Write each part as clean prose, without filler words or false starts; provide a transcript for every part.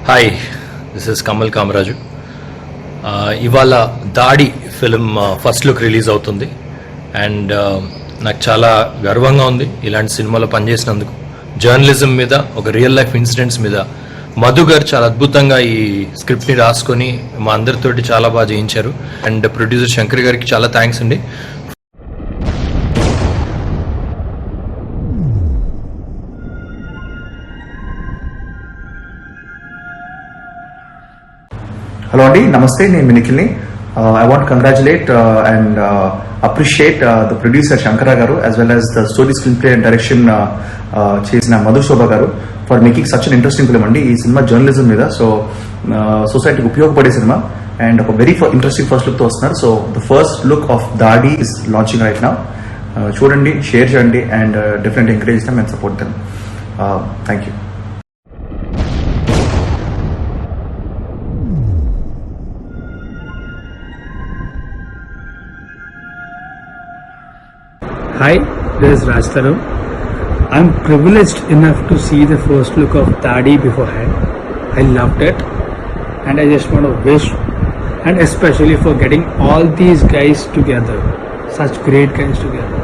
Hi, this is Kamal Kamaraju. ఇవాళ దాడి film first look release అవుతుంది. అండ్ నాకు చాలా గర్వంగా ఉంది ఇలాంటి సినిమాలో పనిచేసినందుకు. జర్నలిజం మీద, ఒక రియల్ లైఫ్ ఇన్సిడెంట్స్ మీద మధు గారు చాలా అద్భుతంగా ఈ స్క్రిప్ట్ని రాసుకొని మా అందరితోటి చాలా బాగా చేయించారు. అండ్ ప్రొడ్యూసర్ శంకర్ గారికి చాలా థ్యాంక్స్ అండి. Hello Andy, Namaste, నేను నిఖిల్ని. I want to congratulate and appreciate the producer Shankara garu as well as the story screenplay and direction చేసిన మధు శోభ గారు for making such an interesting film అండి. ఈ సినిమా జర్నలిజం మీద, so సొసైటీకి ఉపయోగపడే cinema and ఒక very interesting first look తో వస్తున్నారు. So the first look of Daadi is launching right now. చూడండి, షేర్ చేయండి and definitely encourage them and support them. Thank you. Hi, this is Raj Tarum. I'm privileged enough to see the first look of Dadi beforehand. I loved it, and I just want to wish, and especially for getting all these guys together, such great guys together.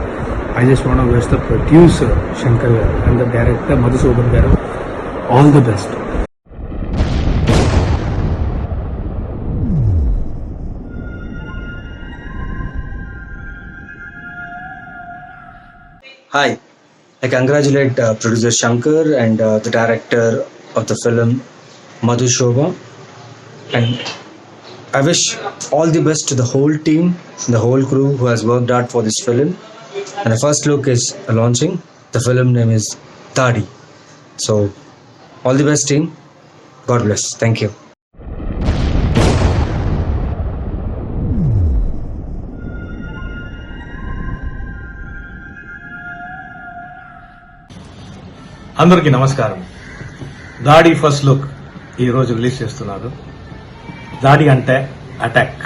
I just want to wish the producer Shankar Garu and the director Madhusudan Garu all the best. Hi, I congratulate producer Shankar and the director of the film Madhu Shobha, and I wish all the best to the whole team, the whole crew who has worked hard for this film. And the first look is launching. The film name is Dadi. So all the best team. God bless. Thank you. అందరికీ నమస్కారం. దాడి first look ఈరోజు release చేస్తున్నారు. దాడి అంటే attack.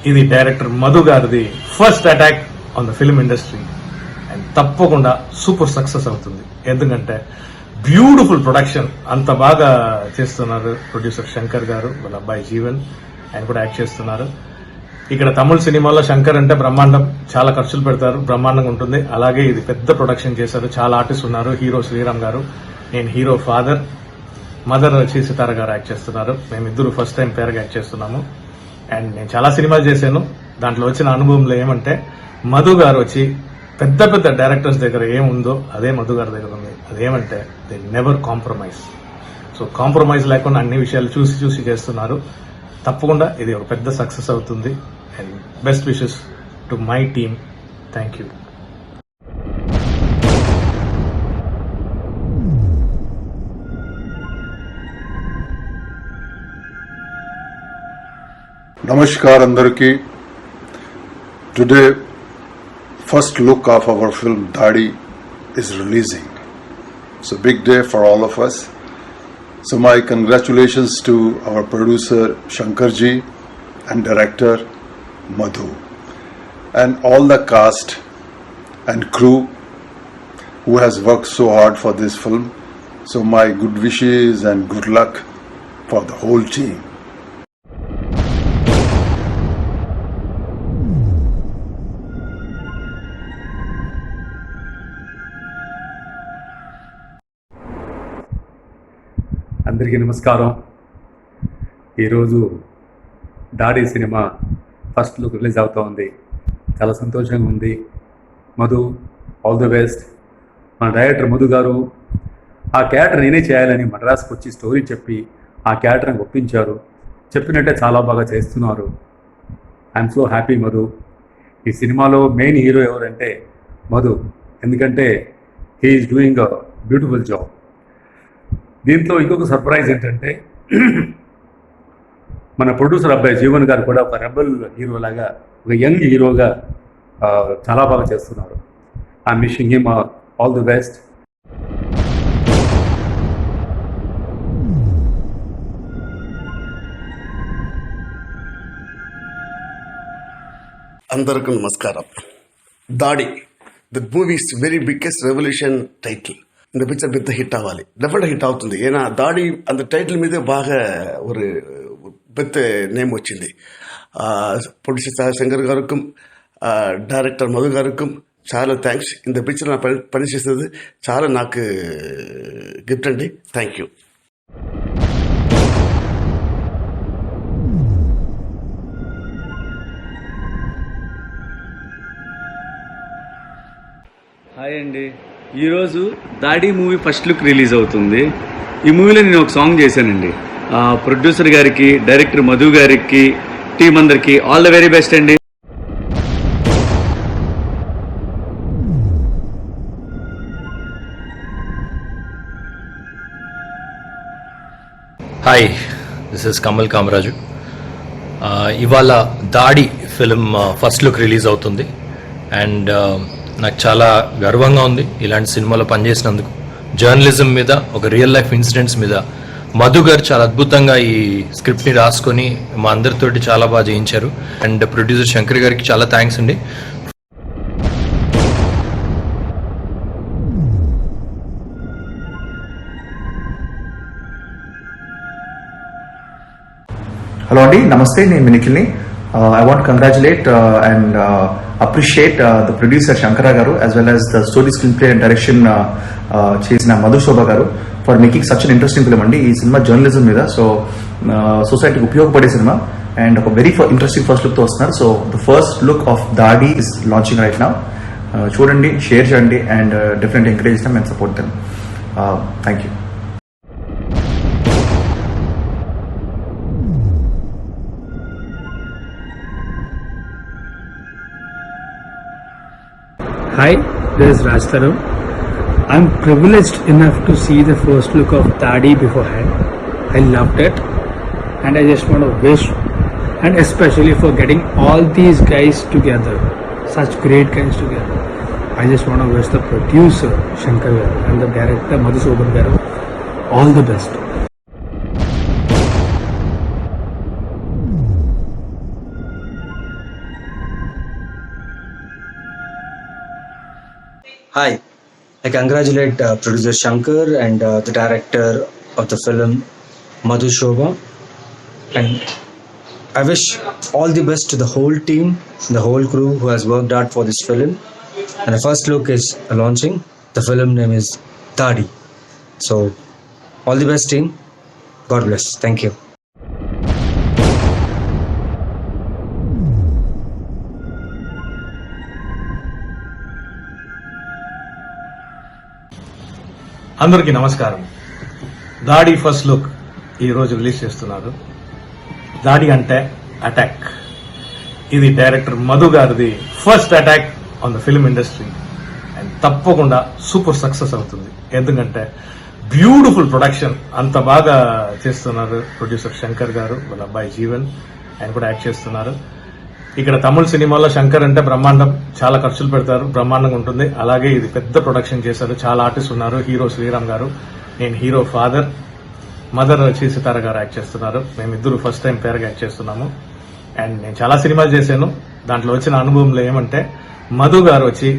ఇది director Madhu గారిది first attack on the film industry and తప్పకుండా సూపర్ సక్సెస్ అవుతుంది. ఎందుకంటే బ్యూటిఫుల్ ప్రొడక్షన్, అంత బాగా చేస్తున్నారు ప్రొడ్యూసర్ శంకర్ గారు, వాళ్ళ అబ్బాయి జీవన్ ఆయన కూడా యాక్ట్ చేస్తున్నారు. ఇక్కడ తమిళ సినిమాలో శంకర్ అంటే బ్రహ్మాండం, చాలా ఖర్చులు పెడతారు, బ్రహ్మాండంగా ఉంటుంది. అలాగే ఇది పెద్ద ప్రొడక్షన్ చేశారు, చాలా ఆర్టిస్ట్ ఉన్నారు. హీరో శ్రీరామ్ గారు, నేను హీరో ఫాదర్, మదర్ వచ్చి సితార గారు యాక్ట్ చేస్తున్నారు. మేమిద్దరు ఫస్ట్ టైం పేరుగా యాక్ట్ చేస్తున్నాము. అండ్ నేను చాలా సినిమాలు చేశాను. దాంట్లో వచ్చిన అనుభవంలో ఏమంటే మధు గారు వచ్చి పెద్ద పెద్ద డైరెక్టర్స్ దగ్గర ఏముందో అదే మధు గారి దగ్గర ఉంది. అదేమంటే they never compromise. So compromise లేకుండా అన్ని విషయాలు చూసి చూసి చేస్తున్నారు. తప్పకుండా ఇది ఒక పెద్ద సక్సెస్ అవుతుంది. And best wishes to my team. Thank you. Namaskar andarki. Today, first look of our film Dadi is releasing. It's a big day for all of us. So my congratulations to our producer Shankarji and director Madhu and all the cast and crew who has worked so hard for this film. So my good wishes and good luck for the whole team. అందరికీ నమస్కారం. ఈరోజు దాడి cinema first look release అవుతూ ఉంది. చాలా సంతోషంగా ఉంది. Madhu, all the best. మన డైరెక్టర్ మధు గారు ఆ క్యారెక్టర్ నేనే చేయాలని మద్రాసుకు వచ్చి స్టోరీ చెప్పి ఆ క్యారెక్టర్ని ఒప్పించారు. చెప్పినట్టే చాలా బాగా చేస్తున్నారు. I'm so happy Madhu. ఈ సినిమాలో మెయిన్ హీరో ఎవరంటే మధు, ఎందుకంటే he is doing a beautiful job. దీంట్లో ఇంకొక సర్ప్రైజ్ ఏంటంటే మన ప్రొడ్యూసర్ అబ్బాయి జీవన్ గారు కూడా ఒక రెబల్ హీరోలాగా, ఒక యంగ్ హీరోగా చాలా బాగా చేస్తున్నారు. I'm wishing him all the best. అందరికీ నమస్కారం. దాడి, the movie's very biggest revolution title. இந்த பிக்சர் பெத்த ஹிட் ஆகாது, டெஃபினட்டாக ஹிட் అవుతుంది. ஏன்னா தாடி அந்த டைட்டில் மீது బాగా ஒரு పెద్ద నేమ్ వచ్చింది. ప్రొడ్యూసర్ శంకర్ గారికి, డైరెక్టర్ మధు గారికి చాలా థ్యాంక్స్. இந்த పిక్చర్ நான் పనిచేసేది చాలా నాకు గిఫ్ట్ అండి. Thank you. హాయ్ అండి, ఈరోజు దాడి మూవీ ఫస్ట్ లుక్ రిలీజ్ అవుతుంది. ఈ మూవీలో నేను ఒక సాంగ్ చేశానండి. ప్రొడ్యూసర్ గారికి, డైరెక్టర్ మధు గారికి, టీం అందరికి ఆల్ ద వెరీ బెస్ట్ అండి. Hi, this is Kamal Kamaraju. ఇవాళ దాడి ఫిలిం ఫస్ట్ లుక్ రిలీజ్ అవుతుంది. అండ్ నాకు చాలా గర్వంగా ఉంది ఇలాంటి సినిమాలో పనిచేసినందుకు. జర్నలిజం మీద, ఒక రియల్ లైఫ్ ఇన్సిడెంట్స్ మీద మధు గారు చాలా అద్భుతంగా ఈ స్క్రిప్ట్ని రాసుకొని మా అందరితోటి చాలా బాగా చేయించారు. అండ్ ప్రొడ్యూసర్ శంకర్ గారికి చాలా థ్యాంక్స్ అండి. హలో అండి, నమస్తే, నేను నిఖిల్ని. I want congratulate and appreciate the producer Shankara గారు as well as the story screenplay and direction చేసిన మధుశోభ గారు for making such an interesting film అండి. ఈ సినిమా జర్నలిజం మీద, సో సొసైటీకి ఉపయోగపడే సినిమా అండ్ ఒక వెరీ ఇంట్రెస్టింగ్ ఫస్ట్ లుక్తో వస్తున్నారు. So the first look of Daadi is launching right now. చూడండి, షేర్ చేయండి అండ్ డెఫినెట్లీ ఎంకరేజ్ చేస్తాం and support them. Thank you. Hi, this is Raj Taru. I'm privileged enough to see the first look of Tadi beforehand. I loved it, and I just want to wish, and especially for getting all these guys together, such great guys together. I just want to wish the producer Shankar Garu and the director Madhusudan Garu all the best. Hi, I congratulate producer Shankar and the director of the film Madhu Shobha, and I wish all the best to the whole team, the whole crew who has worked hard for this film. And the first look is launching. The film name is Dadi. So all the best team. God bless. Thank you. అందరికీ నమస్కారం. దాడి first look ఈరోజు release చేస్తున్నారు. దాడి అంటే attack. ఇది director Madhu గారిది first attack on the film industry and తప్పకుండా సూపర్ సక్సెస్ అవుతుంది. ఎందుకంటే బ్యూటిఫుల్ ప్రొడక్షన్, అంత బాగా చేస్తున్నారు ప్రొడ్యూసర్ శంకర్ గారు, వాళ్ళ అబ్బాయి జీవన్ ఆయన కూడా యాక్ట్ చేస్తున్నారు. ఇక్కడ తమిళ సినిమాలో శంకర్ అంటే బ్రహ్మాండం, చాలా ఖర్చులు పెడతారు, బ్రహ్మాండంగా ఉంటుంది. అలాగే ఇది పెద్ద ప్రొడక్షన్ చేశారు, చాలా ఆర్టిస్ట్ ఉన్నారు. హీరో శ్రీరామ్ గారు, నేను హీరో ఫాదర్, మదర్ వచ్చి సితార గారు యాక్ట్ చేస్తున్నారు. మేమిద్దరు ఫస్ట్ టైం పేరుగా యాక్ట్ చేస్తున్నాము. అండ్ నేను చాలా సినిమాలు చేశాను. దాంట్లో వచ్చిన అనుభవంలో ఏమంటే మధు గారు వచ్చి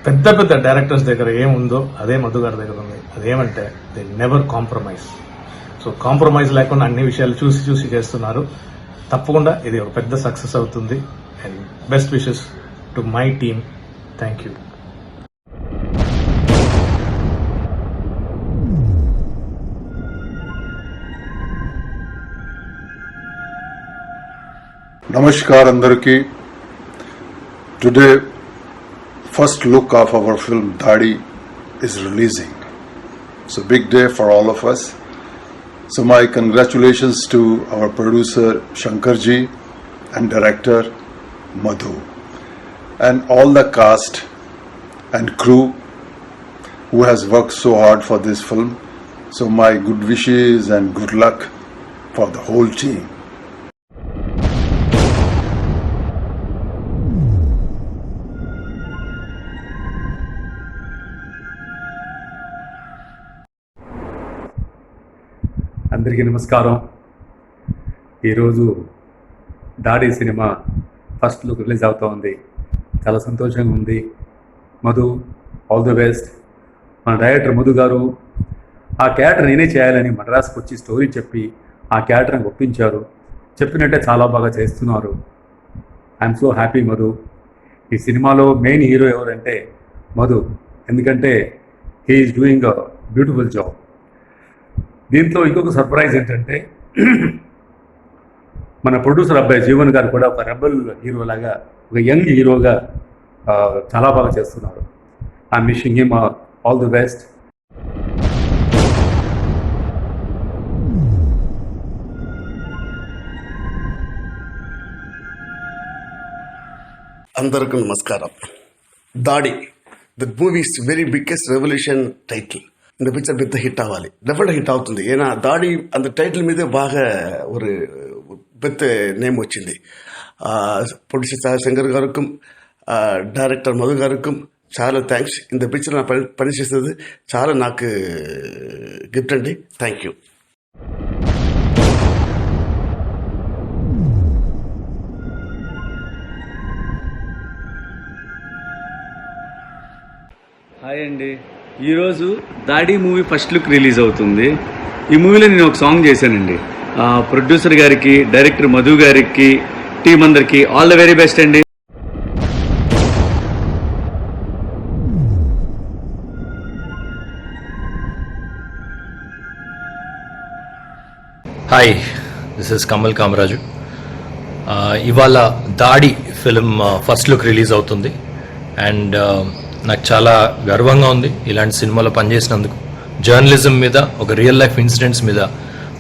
పెద్ద పెద్ద డైరెక్టర్స్ దగ్గర ఏముందో అదే మధు గారి దగ్గర ఉంది. అదేమంటే they never compromise. So compromise లేకుండా అన్ని విషయాలు చూసి చూసి చేస్తున్నారు. తప్పకుండా ఇది ఒక పెద్ద సక్సెస్ అవుతుంది. And best wishes to my team. Thank you. Namaskar andarki. Today, first look of our film Dadi is releasing. It's a big day for all of us. So my congratulations to our producer Shankarji and director Madhu and all the cast and crew who has worked so hard for this film. So my good wishes and good luck for the whole team. అందరికీ నమస్కారం. ఈరోజు దాడి cinema first look release అవుతూ ఉంది. చాలా సంతోషంగా ఉంది. Madhu, all the best. మన డైరెక్టర్ మధు గారు ఆ క్యారెక్టర్ నేనే చేయాలని మద్రాసుకు వచ్చి స్టోరీ చెప్పి ఆ క్యారెక్టర్ని ఒప్పించారు. చెప్పినట్టే చాలా బాగా చేస్తున్నారు. I'm so happy Madhu. ఈ సినిమాలో మెయిన్ హీరో ఎవరంటే మధు, ఎందుకంటే he is doing a beautiful job. దీంట్లో ఇంకొక సర్ప్రైజ్ ఏంటంటే మన ప్రొడ్యూసర్ అబ్బాయి జీవన్ గారు కూడా ఒక రెబల్ హీరోలాగా, ఒక యంగ్ హీరోగా చాలా బాగా చేస్తున్నారు. I'm wishing him all the best. అందరికీ నమస్కారం. దాడి the movies very biggest revolution title. இந்த பிக்சர் பெத்த ஹிட் ஆகாது, டெஃபினட்டாக ஹிట్ అవుతుంది. ஏன்னா దాడి அந்த టైటిల్ మీదే బాగా ஒரு పెద్ద నేమ్ వచ్చింది. ప్రొడ్యూసర్ శంకర్ గారుக்கும் డైరెక్టర్ మధు గారుக்கும் చాలా థ్యాంక్స్. இந்த పిక్చర్ నా పని చేసేది చాలా నాకు గిఫ్ట్ అండి. Thank you. హాయ్ అండి, ఈరోజు దాడి మూవీ ఫస్ట్ లుక్ రిలీజ్ అవుతుంది. ఈ మూవీలో నేను ఒక సాంగ్ చేశానండి. ప్రొడ్యూసర్ గారికి, డైరెక్టర్ మధు గారికి, టీం అందరికి ఆల్ ద వెరీ బెస్ట్ అండి. Hi, this is Kamal Kamaraju. ఇవాళ దాడి ఫిలిం ఫస్ట్ లుక్ రిలీజ్ అవుతుంది. అండ్ నాకు చాలా గర్వంగా ఉంది ఇలాంటి సినిమాలో పనిచేసినందుకు. జర్నలిజం మీద, ఒక రియల్ లైఫ్ ఇన్సిడెంట్స్ మీద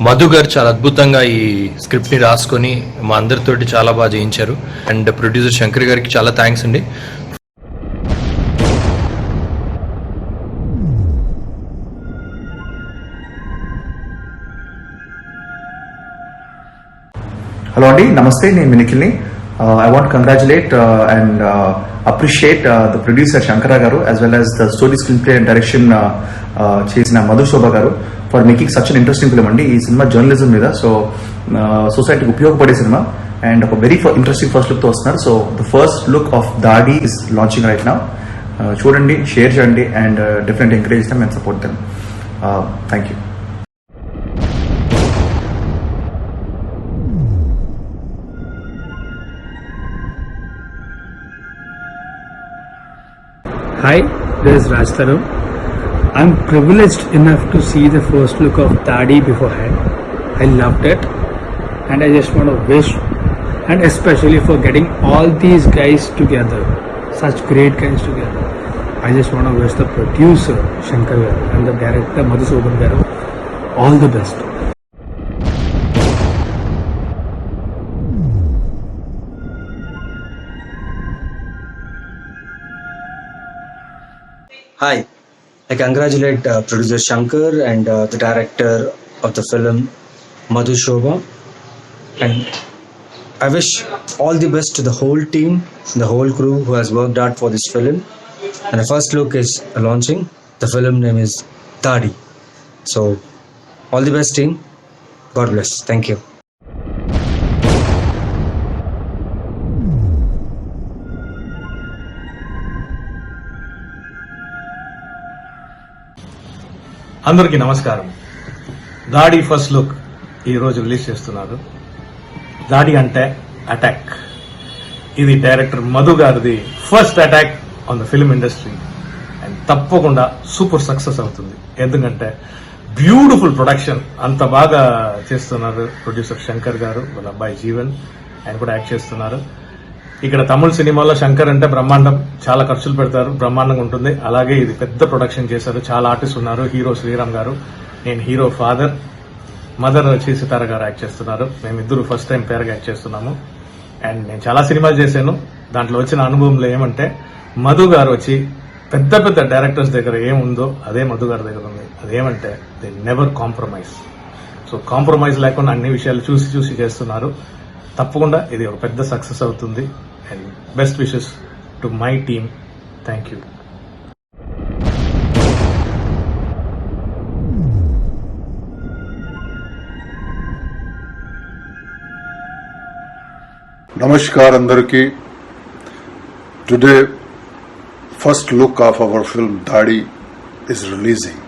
మధు గారు చాలా అద్భుతంగా ఈ స్క్రిప్ట్ని రాసుకొని మా అందరితోటి చాలా బాగా చేయించారు. అండ్ ప్రొడ్యూసర్ శంకర్ గారికి చాలా థ్యాంక్స్ అండి. హలో అండి, నమస్తే. నేను నిఖిల్ని. I want to congratulate and appreciate the producer Shankara Garu as well as the story, screenplay and direction చేసిన మధు శోభ గారు for making such an interesting film అండి. ఈ సినిమా జర్నలిజం మీద, సో సొసైటీకి ఉపయోగపడే సినిమా అండ్ ఒక వెరీ ఇంట్రెస్టింగ్ ఫస్ట్ లుక్ తో వస్తున్నారు. So the first look of Daadi is launching right now. చూడండి, షేర్ చేయండి and definitely encourage them and support them. Thank you. Hi, this is Raj Tarun. I'm privileged enough to see the first look of Dadi beforehand. I loved it, and I just want to wish, and especially for getting all these guys together, such great guys together. I just want to wish the producer Shankar Garu and the director Madhusudan Garu all the best. Hi, I congratulate producer Shankar and the director of the film Madhu Shobha, and I wish all the best to the whole team, the whole crew who has worked hard for this film. And the first look is launching. The film name is Dadi. So all the best team. God bless. Thank you. అందరికీ నమస్కారం. దాడి first look ఈరోజు release చేస్తున్నారు. దాడి అంటే attack. ఇది director Madhu గారిది first attack on the film industry and తప్పకుండా సూపర్ సక్సెస్ అవుతుంది. ఎందుకంటే బ్యూటిఫుల్ ప్రొడక్షన్, అంత బాగా చేస్తున్నారు ప్రొడ్యూసర్ శంకర్ గారు, వాళ్ళ అబ్బాయి జీవన్, ఆయన కూడా యాక్ట్ చేస్తున్నారు. ఇక్కడ తమిళ సినిమాలో శంకర్ అంటే బ్రహ్మాండం, చాలా ఖర్చులు పెడతారు, బ్రహ్మాండంగా ఉంటుంది. అలాగే ఇది పెద్ద ప్రొడక్షన్ చేశారు, చాలా ఆర్టిస్ట్ ఉన్నారు. హీరో శ్రీరామ్ గారు, నేను హీరో ఫాదర్, మదర్ వచ్చి సితార గారు యాక్ట్ చేస్తున్నారు. మేమిద్దరు ఫస్ట్ టైం పేరుగా యాక్ట్ చేస్తున్నాము. అండ్ నేను చాలా సినిమాలు చేశాను. దాంట్లో వచ్చిన అనుభవంలో ఏమంటే మధు గారు వచ్చి పెద్ద పెద్ద డైరెక్టర్స్ దగ్గర ఏముందో అదే మధు గారి దగ్గర ఉంది. అదేమంటే they never compromise. So compromise లేకుండా అన్ని విషయాలు చూసి చూసి చేస్తున్నారు. తప్పకుండా ఇది ఒక పెద్ద సక్సెస్ అవుతుంది. And best wishes to my team. Thank you. Namaskar Andarki. Today, first look of our film Dadi is releasing.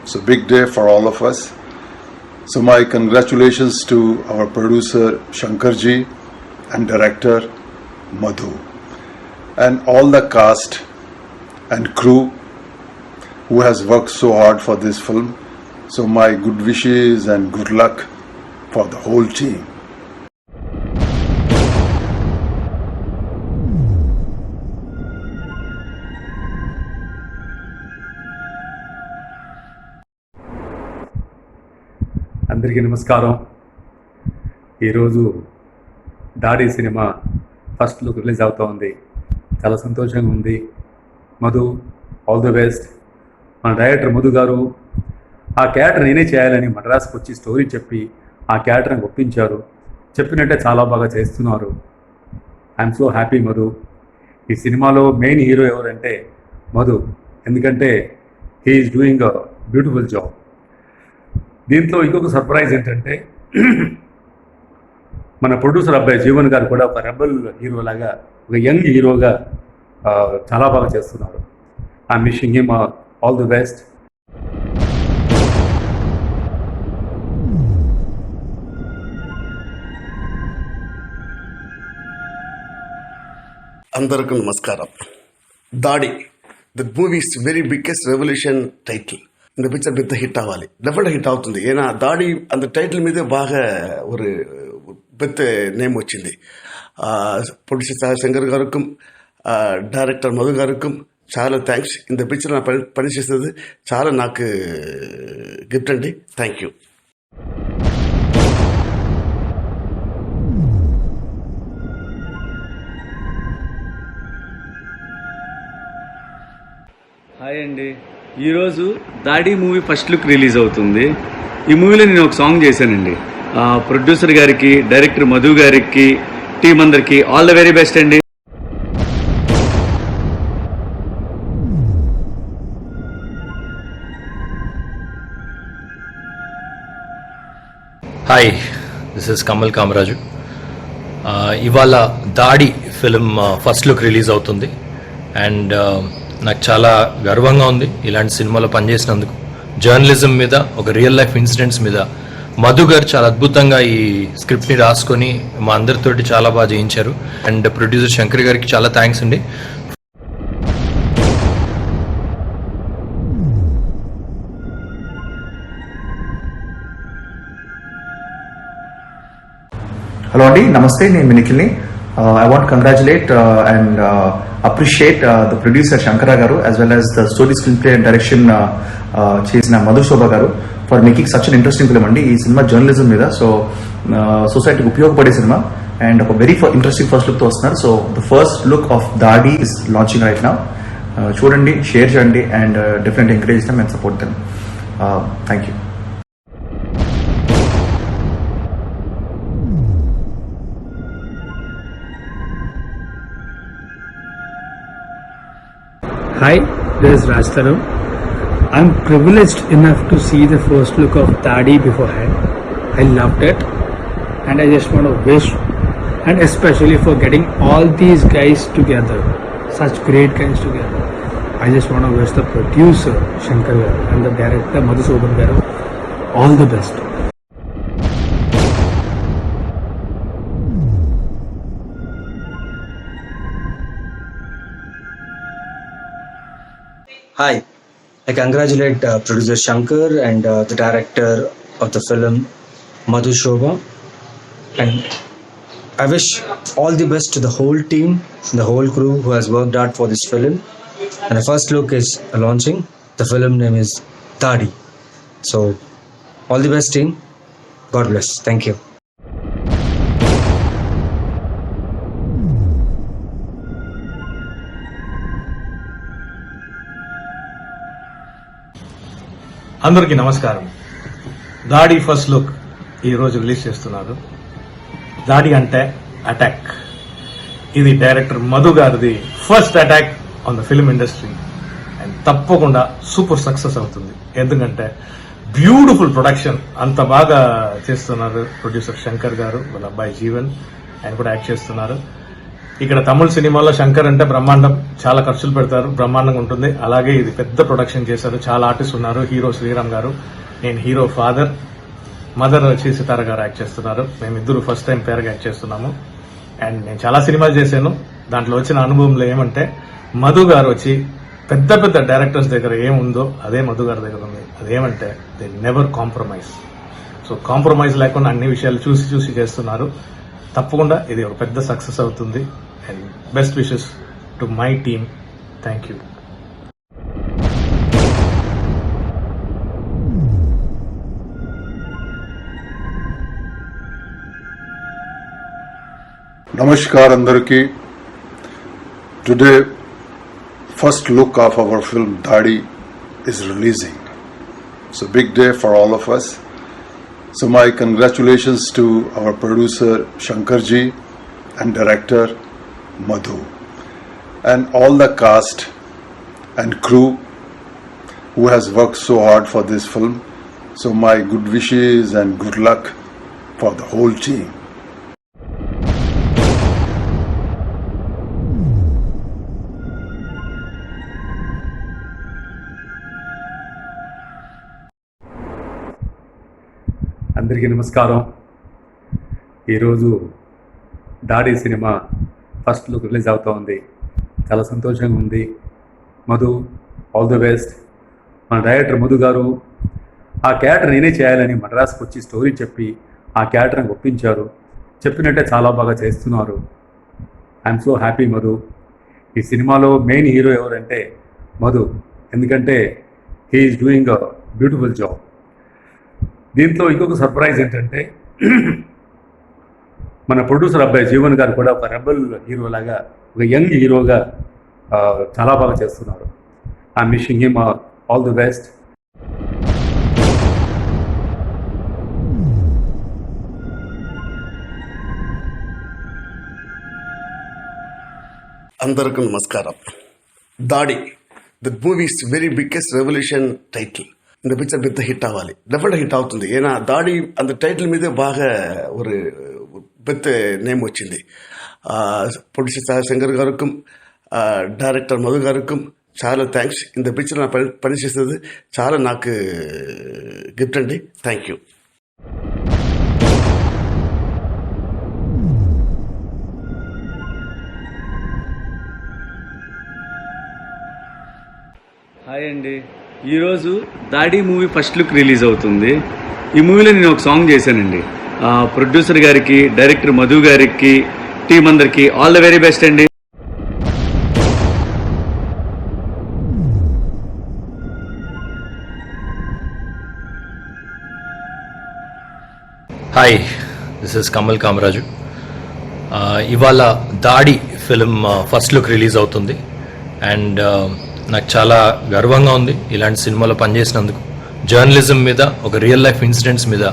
It's a big day for all of us. So my congratulations to our producer Shankarji and director Madhu and all the cast and crew who has worked so hard for this film. So my good wishes and good luck for the whole team. అందరికీ నమస్కారం. ఈరోజు దాడి cinema first look release అవుతూ ఉంది. చాలా సంతోషంగా ఉంది. Madhu, all the best. మన డైరెక్టర్ మధు గారు ఆ క్యారెక్టర్ నేనే చేయాలని మద్రాసుకు వచ్చి స్టోరీ చెప్పి ఆ క్యారెక్టర్ని ఒప్పించారు. చెప్పినట్టే చాలా బాగా చేస్తున్నారు. I'm so happy Madhu. ఈ సినిమాలో మెయిన్ హీరో ఎవరంటే మధు, ఎందుకంటే he is doing a beautiful job. దీంట్లో ఇంకొక సర్ప్రైజ్ ఏంటంటే మన ప్రొడ్యూసర్ అబ్బాయి జీవన్ గారు కూడా ఒక రెబల్ హీరోలాగా, ఒక యంగ్ హీరోగా చాలా బాగా చేస్తున్నారు. I'm wishing him all the best. అందరికీ నమస్కారం. దాడి the movies very biggest revolution title. இந்த பிக்சர் பெத்த ஹிட் ஆகாது, டெஃபினட்டாக ஹிட் అవుతుంది. ஏன்னா దాడి அந்த டைட்டில் மீது బాగా ஒரு பெத்த நேம் వచ్చింది. ప్రొడ్యూసర్ శంకర్ గారుக்கும் డైరెక్టర్ మధు గారుக்கும் చాలా థ్యాంక్స్. இந்த పిక్చర్ నా పనిచేసేది చాలా నాకు గిఫ్ట్ అండి. Thank you. హాయ్ అండి, ఈరోజు దాడి మూవీ ఫస్ట్ లుక్ రిలీజ్ అవుతుంది. ఈ మూవీలో నేను ఒక సాంగ్ చేశానండి. ప్రొడ్యూసర్ గారికి, డైరెక్టర్ మధు గారికి, టీం అందరికి ఆల్ ద వెరీ బెస్ట్ అండి. Hi, this is Kamal Kamaraju. ఇవాళ దాడి ఫిలిం ఫస్ట్ లుక్ రిలీజ్ అవుతుంది అండ్ నాకు చాలా గర్వంగా ఉంది ఇలాంటి సినిమాలో పనిచేసినందుకు. జర్నలిజం మీద, ఒక రియల్ లైఫ్ ఇన్సిడెంట్స్ మీద మధు గారు చాలా అద్భుతంగా ఈ స్క్రిప్ట్ని రాసుకొని మా అందరితోటి చాలా బాగా చేయించారు. అండ్ ప్రొడ్యూసర్ శంకర్ గారికి చాలా థ్యాంక్స్ అండి. హలో అండి, నమస్తే. నేను నిఖిల్ని. I want to congratulate and appreciate the producer Shankara garu as well as the story, screenplay and direction chesina Madhu Shobha garu for making such an interesting film andi. Ee cinema journalism mida, so society ki upayogapade cinema and a very interesting first look tho vastunaru. So the first look of Dadi is launching right now. Chudandi, share cheyandi and definitely encourage them and support them. Thank you. Hi, this is Raj Taru. I'm privileged enough to see the first look of Dadi beforehand. I loved it, and I just want to wish, and especially for getting all these guys together, such great guys together. I just want to wish the producer Shankar garu and the director Madhu garu all the best. Hi, I congratulate producer Shankar and the director of the film Madhu Shobha, and I wish all the best to the whole team, the whole crew who has worked hard for this film. And the first look is launching. The film name is Dadi. So all the best team. God bless. Thank you. అందరికీ నమస్కారం. దాడి first look ఈరోజు release చేస్తున్నారు. దాడి అంటే attack. ఇది director Madhu గారిది first attack on the film industry and తప్పకుండా సూపర్ సక్సెస్ అవుతుంది. ఎందుకంటే బ్యూటిఫుల్ ప్రొడక్షన్, అంత బాగా చేస్తున్నారు ప్రొడ్యూసర్ శంకర్ గారు, వాళ్ళ అబ్బాయి జీవన్ ఆయన కూడా యాక్ట్ చేస్తున్నారు. ఇక్కడ తమిళ సినిమాలో శంకర్ అంటే బ్రహ్మాండం, చాలా ఖర్చులు పెడతారు, బ్రహ్మాండంగా ఉంటుంది. అలాగే ఇది పెద్ద ప్రొడక్షన్ చేశారు, చాలా ఆర్టిస్ట్ ఉన్నారు. హీరో శ్రీరామ్ గారు, నేను హీరో ఫాదర్, మదర్ వచ్చి సితార గారు యాక్ట్ చేస్తున్నారు. మేమిద్దరు ఫస్ట్ టైం పేరుగా యాక్ట్ చేస్తున్నాము. అండ్ నేను చాలా సినిమాలు చేశాను. దాంట్లో వచ్చిన అనుభవంలో ఏమంటే మధు గారు వచ్చి పెద్ద పెద్ద డైరెక్టర్స్ దగ్గర ఏముందో అదే మధు గారి దగ్గర ఉంది. అదేమంటే they never compromise. So compromise లేకుండా అన్ని విషయాలు చూసి చూసి చేస్తున్నారు. తప్పకుండా ఇది ఒక పెద్ద సక్సెస్ అవుతుంది. And best wishes to my team. Thank you. Namaskar Andarki. Today, first look of our film Dadi is releasing. It's a big day for all of us. So my congratulations to our producer Shankarji and director Madhu and all the cast and crew who has worked so hard for this film. So my good wishes and good luck for the whole team. అందరికీ నమస్కారం. ఈరోజు దాడి cinema first look release అవుతూ ఉంది. చాలా సంతోషంగా ఉంది. Madhu, all the best. మన డైరెక్టర్ మధు గారు ఆ క్యారెక్టర్ నేనే చేయాలని మద్రాసుకు వచ్చి స్టోరీ చెప్పి ఆ క్యారెక్టర్ని ఒప్పించారు. చెప్పినట్టే చాలా బాగా చేస్తున్నారు. I'm so happy Madhu. ఈ సినిమాలో మెయిన్ హీరో ఎవరంటే మధు, ఎందుకంటే he is doing a beautiful job. దీంట్లో ఇంకొక సర్ప్రైజ్ ఏంటంటే మన ప్రొడ్యూసర్ అబ్బాయి జీవన్ గారు కూడా ఒక రెబల్ హీరోలాగా, ఒక యంగ్ హీరోగా చాలా బాగా చేస్తున్నారు. I'm wishing him all the best. అందరికీ నమస్కారం. దాడి the movies very biggest revolution title. இந்த பிக்சர் பெத்த ஹிட் ஆகாது, டெஃபினட்டாக ஹிட் అవుతుంది. ஏன்னா தாடி அந்த டைட்டில் மீது బాగా ஒரு పెద్ద నేమ్ వచ్చింది. ప్రొడ్యూసర్ శంకర్ గారుக்கும் డైరెక్టర్ మధు గారుக்கும் చాలా థ్యాంక్స్. இந்த పిక్చర్ நான் పనిచేసేది చాలా నాకు గిఫ్ట్ అండి. Thank you. హాయ్ అండి. ఈరోజు దాడి మూవీ ఫస్ట్ లుక్ రిలీజ్ అవుతుంది. ఈ మూవీలో నేను ఒక సాంగ్ చేశానండి. ప్రొడ్యూసర్ గారికి, డైరెక్టర్ మధు గారికి, టీం అందరికి ఆల్ ద వెరీ బెస్ట్ అండి. Hi, this is Kamal Kamaraju. ఇవాళ దాడి ఫిలిం ఫస్ట్ లుక్ రిలీజ్ అవుతుంది. అండ్ నాకు చాలా గర్వంగా ఉంది ఇలాంటి సినిమాలో పనిచేసినందుకు. జర్నలిజం మీద, ఒక రియల్ లైఫ్ ఇన్సిడెంట్స్ మీద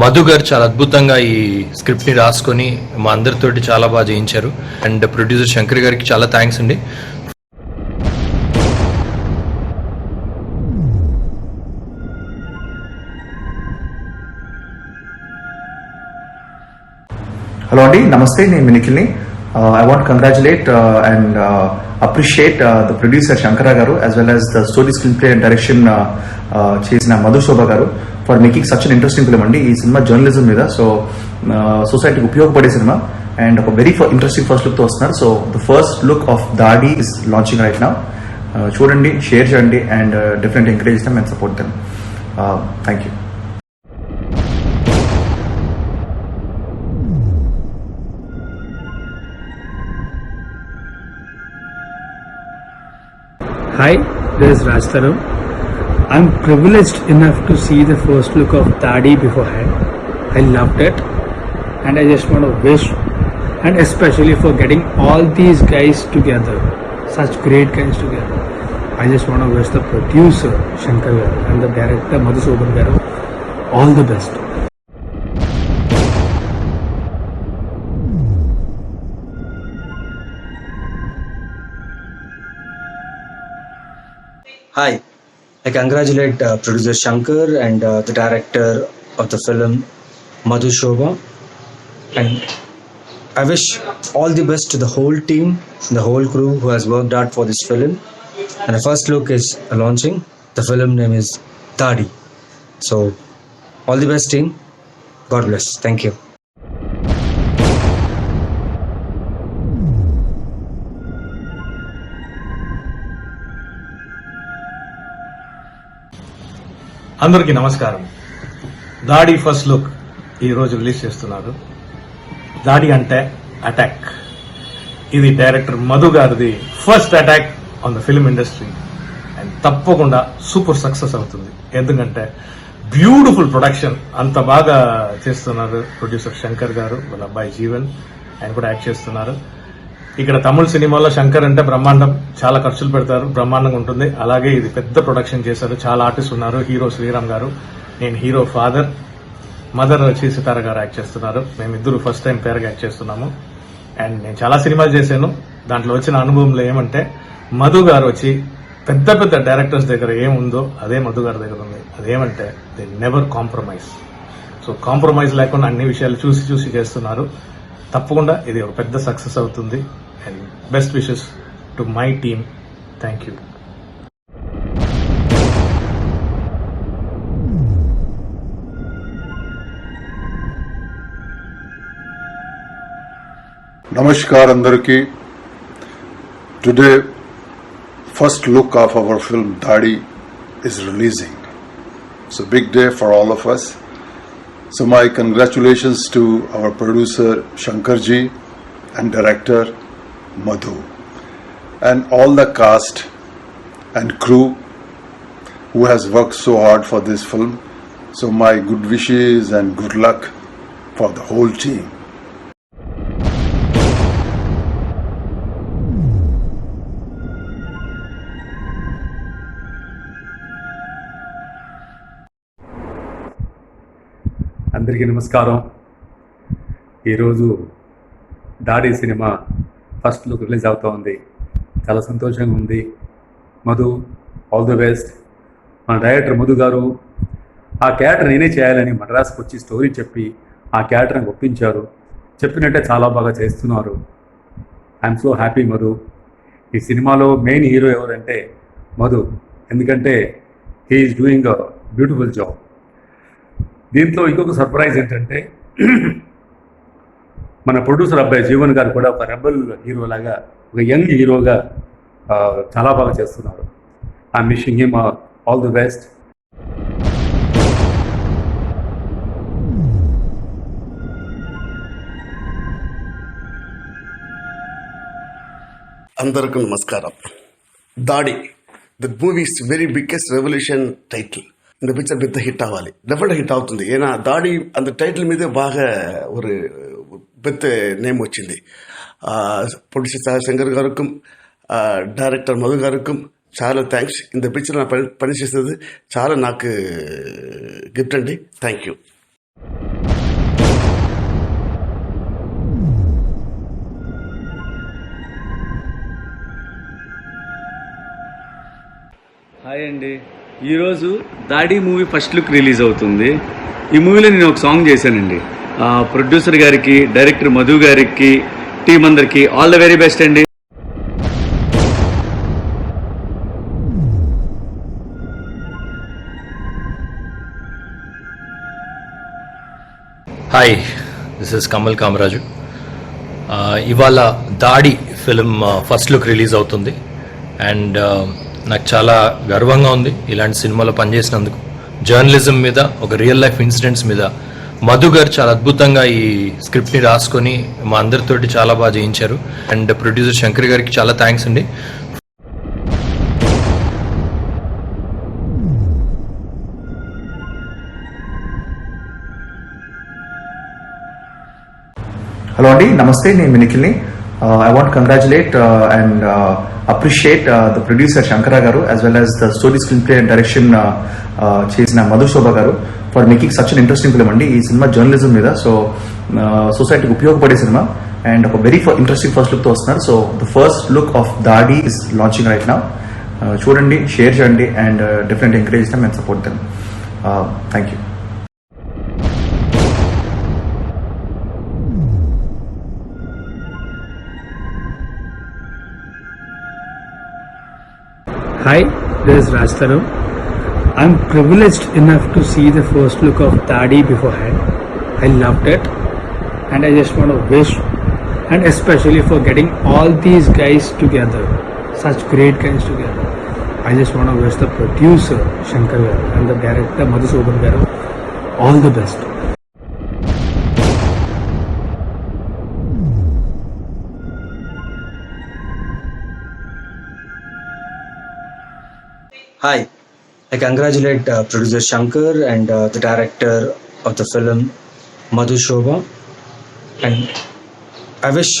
మధు గారు చాలా అద్భుతంగా ఈ స్క్రిప్ట్ని రాసుకొని మా అందరితోటి చాలా బాగా చేయించారు. అండ్ ప్రొడ్యూసర్ శంకర్ గారికి చాలా థ్యాంక్స్ అండి. హలో అండి, నమస్తే. నేను నిఖిల్ని. I want to congratulate and appreciate the producer Shankara garu as well as the story, screenplay and direction chesina Madhu Shobha garu for making such an interesting film andi. Ee cinema journalism mida, so society ki upayogapade cinema and oka very interesting first look tho vastunaru. So the first look of Dadi is launching right now. Chudandi, share cheyandi and definitely encourage them and support them. Thank you. Hi, this is Raj Taru. I'm privileged enough to see the first look of Dadi beforehand. I loved it, and I just want to wish, and especially for getting all these guys together, such great guys together. I just want to wish the producer Shankar garu and the director Madhusudan garu all the best. Hi, I congratulate producer Shankar and the director of the film Madhu Shobha. And I wish all the best to the whole team, the whole crew who has worked hard for this film. And the first look is launching. The film name is Dadi. So, all the best, team. God bless. Thank you. అందరికీ నమస్కారం. దాడి first look ఈ రోజు release చేస్తున్నారు. దాడి అంటే attack. ఇది director Madhu గారిది first attack on the film industry and తప్పకుండా సూపర్ సక్సెస్ అవుతుంది. ఎందుకంటే బ్యూటిఫుల్ ప్రొడక్షన్, అంత బాగా చేస్తున్నారు ప్రొడ్యూసర్ శంకర్ గారు, వాళ్ళ అబ్బాయి జీవన్ ఆయన కూడా యాక్ట్ చేస్తున్నారు. ఇక్కడ తమిళ సినిమాలో శంకర్ అంటే బ్రహ్మాండం, చాలా ఖర్చులు పెడతారు, బ్రహ్మాండంగా ఉంటుంది. అలాగే ఇది పెద్ద ప్రొడక్షన్ చేశారు, చాలా ఆర్టిస్ట్ ఉన్నారు. హీరో శ్రీరామ్ గారు, నేను హీరో ఫాదర్, మదర్ వచ్చి సితార గారు యాక్ట్ చేస్తున్నారు. మేమిద్దరు ఫస్ట్ టైం పేరుగా యాక్ట్ చేస్తున్నాము. అండ్ నేను చాలా సినిమాలు చేశాను. దాంట్లో వచ్చిన అనుభవంలో ఏమంటే మధు గారు వచ్చి పెద్ద పెద్ద డైరెక్టర్స్ దగ్గర ఏముందో అదే మధు గారి దగ్గర ఉంది. అదేమంటే they never compromise. So compromise లేకుండా అన్ని విషయాలు చూసి చేస్తున్నారు. తప్పకుండా ఇది ఒక పెద్ద సక్సెస్ అవుతుంది. And best wishes to my team. Thank you. Namaskar Andarki. Today, first look of our film Dadi is releasing. It's a big day for all of us. So my congratulations to our producer Shankarji and director Madhu and all the cast and crew who has worked so hard for this film. So my good wishes and good luck for the whole team. అందరికీ నమస్కారం. ఈరోజు దాడి cinema first look release అవుతూ ఉంది. చాలా సంతోషంగా ఉంది. Madhu, all the best. మన డైరెక్టర్ మధు గారు ఆ క్యారెక్టర్ నేనే చేయాలని మద్రాసుకు వచ్చి స్టోరీ చెప్పి ఆ క్యారెక్టర్ని ఒప్పించారు. చెప్పినట్టే చాలా బాగా చేస్తున్నారు. I'm so happy Madhu. ఈ సినిమాలో మెయిన్ హీరో ఎవరంటే మధు, ఎందుకంటే he is doing a beautiful job. దీంట్లో ఇంకొక సర్ప్రైజ్ ఏంటంటే మన ప్రొడ్యూసర్ అబ్బాయి జీవన్ గారు కూడా ఒక రెబల్ హీరోలాగా, ఒక యంగ్ హీరోగా చాలా బాగా చేస్తున్నారు. I'm wishing him all the best. అందరికీ నమస్కారం. దాడి the movies very biggest revolution title. இந்த பிக்சர் பெத்த ஹிட் ஆகாது, டெஃபினட்டாக ஹிட் అవుతుంది. ஏன்னா దాడి அந்த టైటిల్ మీదే బాగా ஒரு పెద్ద నేమ్ వచ్చింది. ప్రొడ్యూసర్ శంకర్ గారుக்கும் డైరెక్టర్ మధు గారుக்கும் చాలా థ్యాంక్స్. இந்த పిక్చర్ నా పని చేసేది చాలా నాకు గిఫ్ట్ అండి. Thank you. హాయ్ అండి. ఈరోజు దాడి మూవీ ఫస్ట్ లుక్ రిలీజ్ అవుతుంది. ఈ మూవీలో నేను ఒక సాంగ్ చేశానండి. ప్రొడ్యూసర్ గారికి, డైరెక్టర్ మధు గారికి, టీం అందరికి ఆల్ ద వెరీ బెస్ట్ అండి. Hi, this is Kamal Kamaraju. ఇవాళ దాడి ఫిలిం ఫస్ట్ లుక్ రిలీజ్ అవుతుంది. అండ్ నాకు చాలా గర్వంగా ఉంది ఇలాంటి సినిమాలో పనిచేసినందుకు. జర్నలిజం మీద, ఒక రియల్ లైఫ్ ఇన్సిడెంట్స్ మీద మధు గారు చాలా అద్భుతంగా ఈ స్క్రిప్ట్ని రాసుకొని మా అందరితోటి చాలా బాగా చేయించారు. అండ్ ప్రొడ్యూసర్ శంకర్ గారికి చాలా థ్యాంక్స్ అండి. హలో అండి, నమస్తే. నేను నిఖిల్ని. I want to congratulate and appreciate the producer Shankara garu as well as the story, screenplay and direction chesina Madhu Shobha garu for making such an interesting film andi. Ee cinema journalism mida, so society ki upayogapade cinema and a very interesting first look tho vastunaru. So the first look of Dadi is launching right now. Chudandi, share cheyandi and definitely encourage them and support them. Thank you. Hi, this is Raj Taru. I'm privileged enough to see the first look of Dadi beforehand. I loved it, and I just want to wish, and especially for getting all these guys together, such great guys together. I just want to wish the producer Shankar Garu and the director Madhusudan Garu all the best. Hi, I congratulate producer Shankar and the director of the film Madhu Shobha, and I wish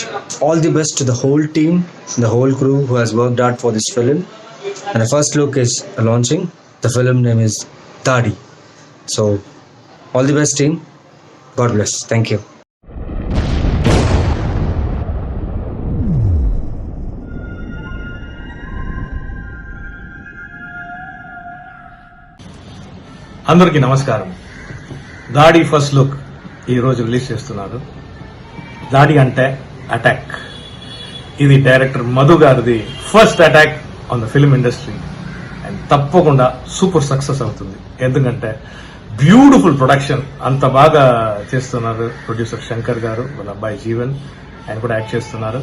all the best to the whole team, the whole crew who has worked hard for this film. And the first look is launching. The film name is Dadi. So, all the best, team. God bless. Thank you. అందరికీ నమస్కారం. దాడి first look ఈ రోజు release చేస్తున్నారు. దాడి అంటే attack. ఇది director Madhu గారిది first attack on the film industry and తప్పకుండా సూపర్ సక్సెస్ అవుతుంది. ఎందుకంటే బ్యూటిఫుల్ ప్రొడక్షన్, అంత బాగా చేస్తున్నారు ప్రొడ్యూసర్ శంకర్ గారు, వాళ్ళ అబ్బాయి జీవన్ ఆయన కూడా యాక్ట్ చేస్తున్నారు.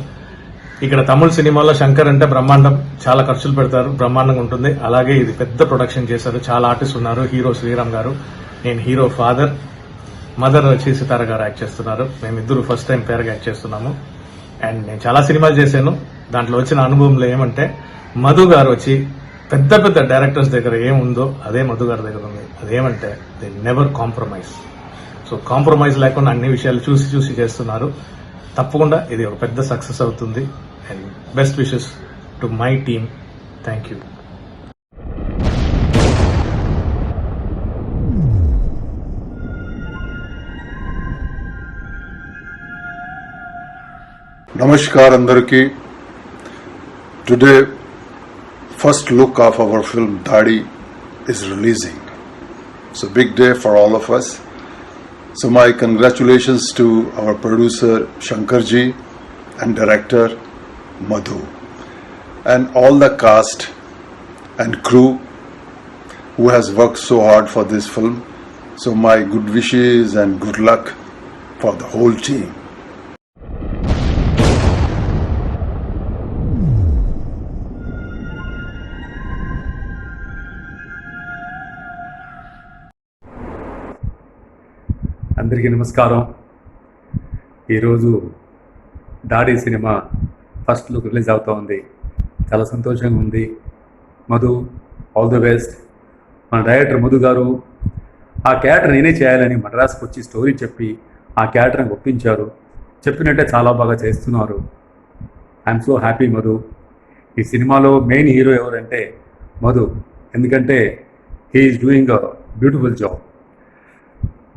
ఇక్కడ తమిళ సినిమాలో శంకర్ అంటే బ్రహ్మాండం, చాలా ఖర్చులు పెడతారు, బ్రహ్మాండంగా ఉంటుంది. అలాగే ఇది పెద్ద ప్రొడక్షన్ చేశారు, చాలా ఆర్టిస్ట్ ఉన్నారు. హీరో శ్రీరామ్ గారు, నేను హీరో ఫాదర్, మదర్ వచ్చి సితార గారు యాక్ట్ చేస్తున్నారు. మేమిద్దరు ఫస్ట్ టైం పేరుగా యాక్ట్ చేస్తున్నాము. అండ్ నేను చాలా సినిమాలు చేశాను. దాంట్లో వచ్చిన అనుభవంలో ఏమంటే మధు గారు వచ్చి పెద్ద పెద్ద డైరెక్టర్స్ దగ్గర ఏముందో అదే మధు గారి దగ్గర ఉంది. అదేమంటే they never compromise. So compromise లేకుండా అన్ని విషయాలు చూసి చూసి చేస్తున్నారు. తప్పకుండా ఇది ఒక పెద్ద సక్సెస్ అవుతుంది. And best wishes to my team. Thank you. Namaskar Andarki. Today, first look of our film Dadi is releasing. It's a big day for all of us. So my congratulations to our producer Shankarji and director Madhu and all the cast and crew who has worked so hard for this film. So my good wishes and good luck for the whole team. అందరికీ నమస్కారం. ఈరోజు దాడి cinema first look release అవుతూ ఉంది. చాలా సంతోషంగా ఉంది. Madhu, all the best. మన డైరెక్టర్ మధు గారు ఆ క్యారెక్టర్ నేనే చేయాలని మద్రాసుకు వచ్చి స్టోరీ చెప్పి ఆ క్యారెక్టర్ని ఒప్పించారు. చెప్పినట్టే చాలా బాగా చేస్తున్నారు. I'm so happy Madhu. ఈ సినిమాలో మెయిన్ హీరో ఎవరంటే మధు, ఎందుకంటే he is doing a beautiful job.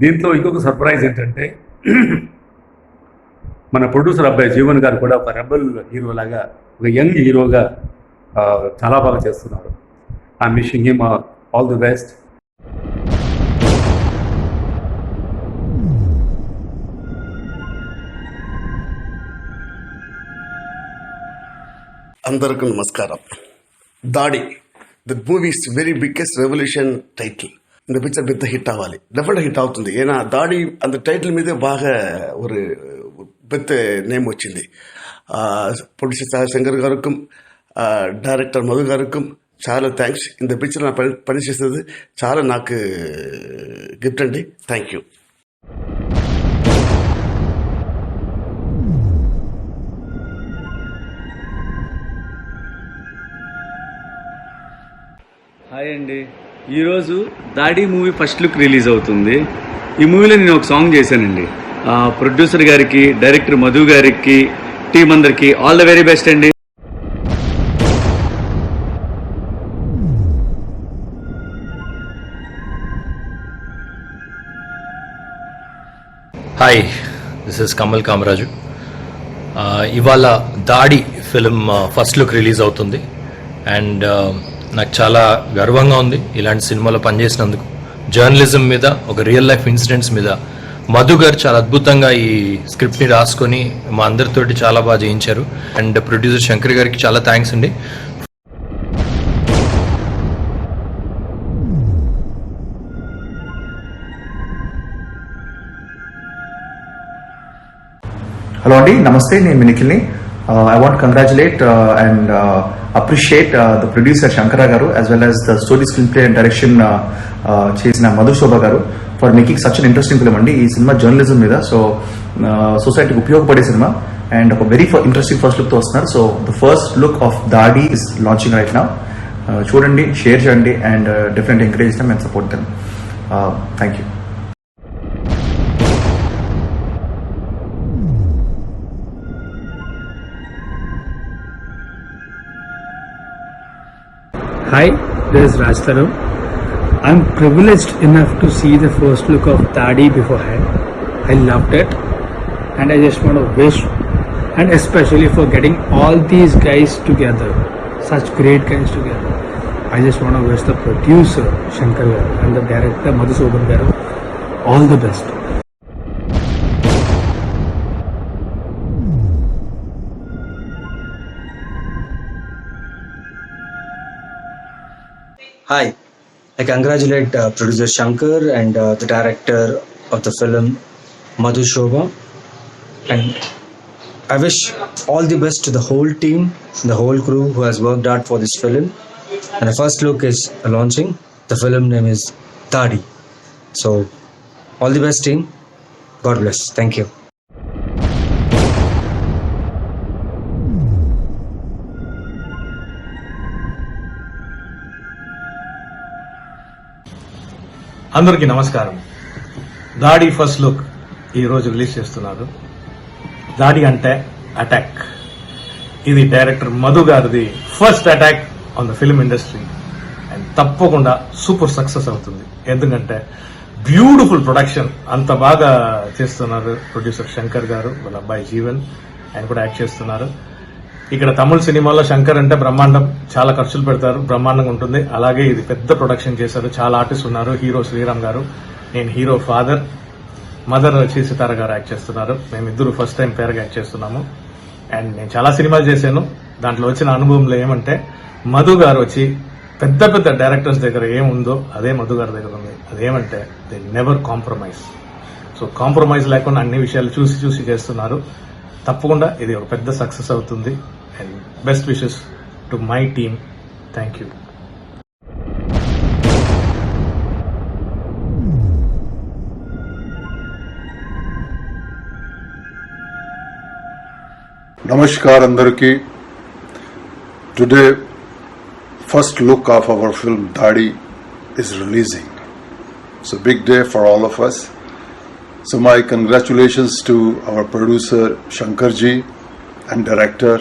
దీంట్లో ఇంకొక సర్ప్రైజ్ ఏంటంటే మన ప్రొడ్యూసర్ అబ్బాయి జీవన్ గారు కూడా ఒక రెబల్ హీరోలాగా, ఒక యంగ్ హీరోగా చాలా బాగా చేస్తున్నారు. I'm wishing him all the best. అందరికీ నమస్కారం. దాడి the movies very biggest revolution title. இந்த பிக்சர் பெத்த ஹிட் ஆகாது, டெஃபினட்டாக ஹிட் అవుతుంది. ஏன்னா దాడి அந்த டைட்டில் மீது బాగా ஒரு பெத்த நேம் వచ్చింది. ప్రొడ్యూసర్ శంకర్ గారుக்கும் డైరెక్టర్ మధు గారుக்கும் చాలా థ్యాంక్స్. இந்த పిక్చర్ నా పని చేసేది చాలా నాకు గిఫ్ట్ అండి. Thank you. హాయ్ అండి. ఈరోజు దాడి మూవీ ఫస్ట్ లుక్ రిలీజ్ అవుతుంది. ఈ మూవీలో నేను ఒక సాంగ్ చేశానండి. ప్రొడ్యూసర్ గారికి, డైరెక్టర్ మధు గారికి, టీం అందరికి ఆల్ ద వెరీ బెస్ట్ అండి. Hi, this is Kamal Kamaraju. ఇవాళ దాడి ఫిల్మ్ ఫస్ట్ లుక్ రిలీజ్ అవుతుంది. అండ్ నాకు చాలా గర్వంగా ఉంది ఇలాంటి సినిమాలో పనిచేసినందుకు. జర్నలిజం మీద, ఒక రియల్ లైఫ్ ఇన్సిడెంట్స్ మీద మధు గారు చాలా అద్భుతంగా ఈ స్క్రిప్ట్ని రాసుకొని మా అందరితోటి చాలా బాగా చేయించారు. అండ్ ప్రొడ్యూసర్ శంకర్ గారికి చాలా థ్యాంక్స్ అండి. హలో అండి, నమస్తే, నేను నిఖిల్ని. I want congratulate and appreciate the producer Shankara గారు as well as the story screenplay and direction చేసిన మధుశోభ గారు for making such an interesting film అండి. ఈ సినిమా జర్నలిజం మీద, సో సొసైటీకి ఉపయోగపడే సినిమా అండ్ ఒక వెరీ ఇంట్రెస్టింగ్ ఫస్ట్ లుక్తో వస్తున్నారు. So the first look of Daadi is launching right now. చూడండి, షేర్ చేయండి and definitely encourage them and support them. Thank you. Hi, this is Raj Taru. I'm privileged enough to see the first look of Tadi beforehand. I loved it, and I just want to wish, and especially for getting all these guys together, such great guys together. I just want to wish the producer Shankar Garu and the director Madhusudan Garu all the best. Hi, I congratulate producer Shankar and the director of the film Madhu Shobha, and I wish all the best to the whole team, the whole crew who has worked hard for this film. And the first look is launching. The film name is Tadi. So, all the best, team. God bless. Thank you. అందరికీ నమస్కారం. దాడి first look ఈరోజు release చేస్తున్నారు. దాడి అంటే attack. ఇది director Madhu గారిది first attack on the film industry and తప్పకుండా సూపర్ సక్సెస్ అవుతుంది. ఎందుకంటే బ్యూటిఫుల్ ప్రొడక్షన్, అంత బాగా చేస్తున్నారు ప్రొడ్యూసర్ శంకర్ గారు, వాళ్ళ అబ్బాయి జీవన్ ఆయన కూడా యాక్ట్ చేస్తున్నారు. ఇక్కడ తమిళ సినిమాలో శంకర్ అంటే బ్రహ్మాండం, చాలా ఖర్చులు పెడతారు, బ్రహ్మాండంగా ఉంటుంది. అలాగే ఇది పెద్ద ప్రొడక్షన్ చేశారు, చాలా ఆర్టిస్ట్ ఉన్నారు. హీరో శ్రీరామ్ గారు, నేను హీరో ఫాదర్, మదర్ వచ్చి సితార గారు యాక్ట్ చేస్తున్నారు. మేమిద్దరు ఫస్ట్ టైం పేరుగా యాక్ట్ చేస్తున్నాము. అండ్ నేను చాలా సినిమాలు చేశాను. దాంట్లో వచ్చిన అనుభవంలో ఏమంటే మధు గారు వచ్చి పెద్ద పెద్ద డైరెక్టర్స్ దగ్గర ఏముందో అదే మధు గారి దగ్గర ఉంది. అదేమంటే they never compromise. So compromise లేకుండా అన్ని విషయాలు చూసి చూసి చేస్తున్నారు. తప్పకుండా ఇది ఒక పెద్ద సక్సెస్ అవుతుంది. And best wishes to my team. Thank you. Namaskar Andarki. Today, first look of our film Dadi is releasing. It's a big day for all of us. So my congratulations to our producer Shankarji and director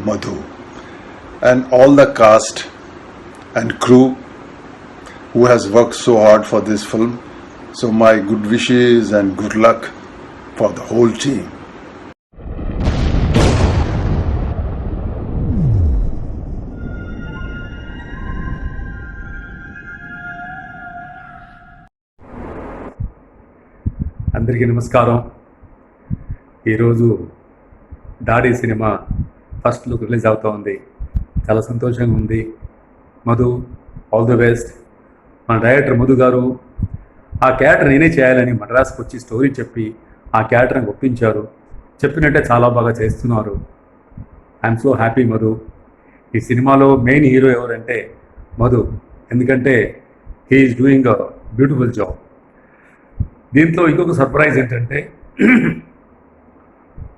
Madhu and all the cast and crew who has worked so hard for this film. So my good wishes and good luck for the whole team. అందరికీ నమస్కారం. ఈరోజు దాడి cinema first look release అవుతూ ఉంది. చాలా సంతోషంగా ఉంది. Madhu, all the best. మన డైరెక్టర్ మధు గారు ఆ క్యారెక్టర్ నేనే చేయాలని మద్రాసుకు వచ్చి స్టోరీ చెప్పి ఆ క్యారెక్టర్ని ఒప్పించారు. చెప్పినట్టే చాలా బాగా చేస్తున్నారు. I'm so happy Madhu. ఈ సినిమాలో మెయిన్ హీరో ఎవరంటే మధు, ఎందుకంటే he is doing a beautiful job. దీంట్లో ఇంకొక సర్ప్రైజ్ ఏంటంటే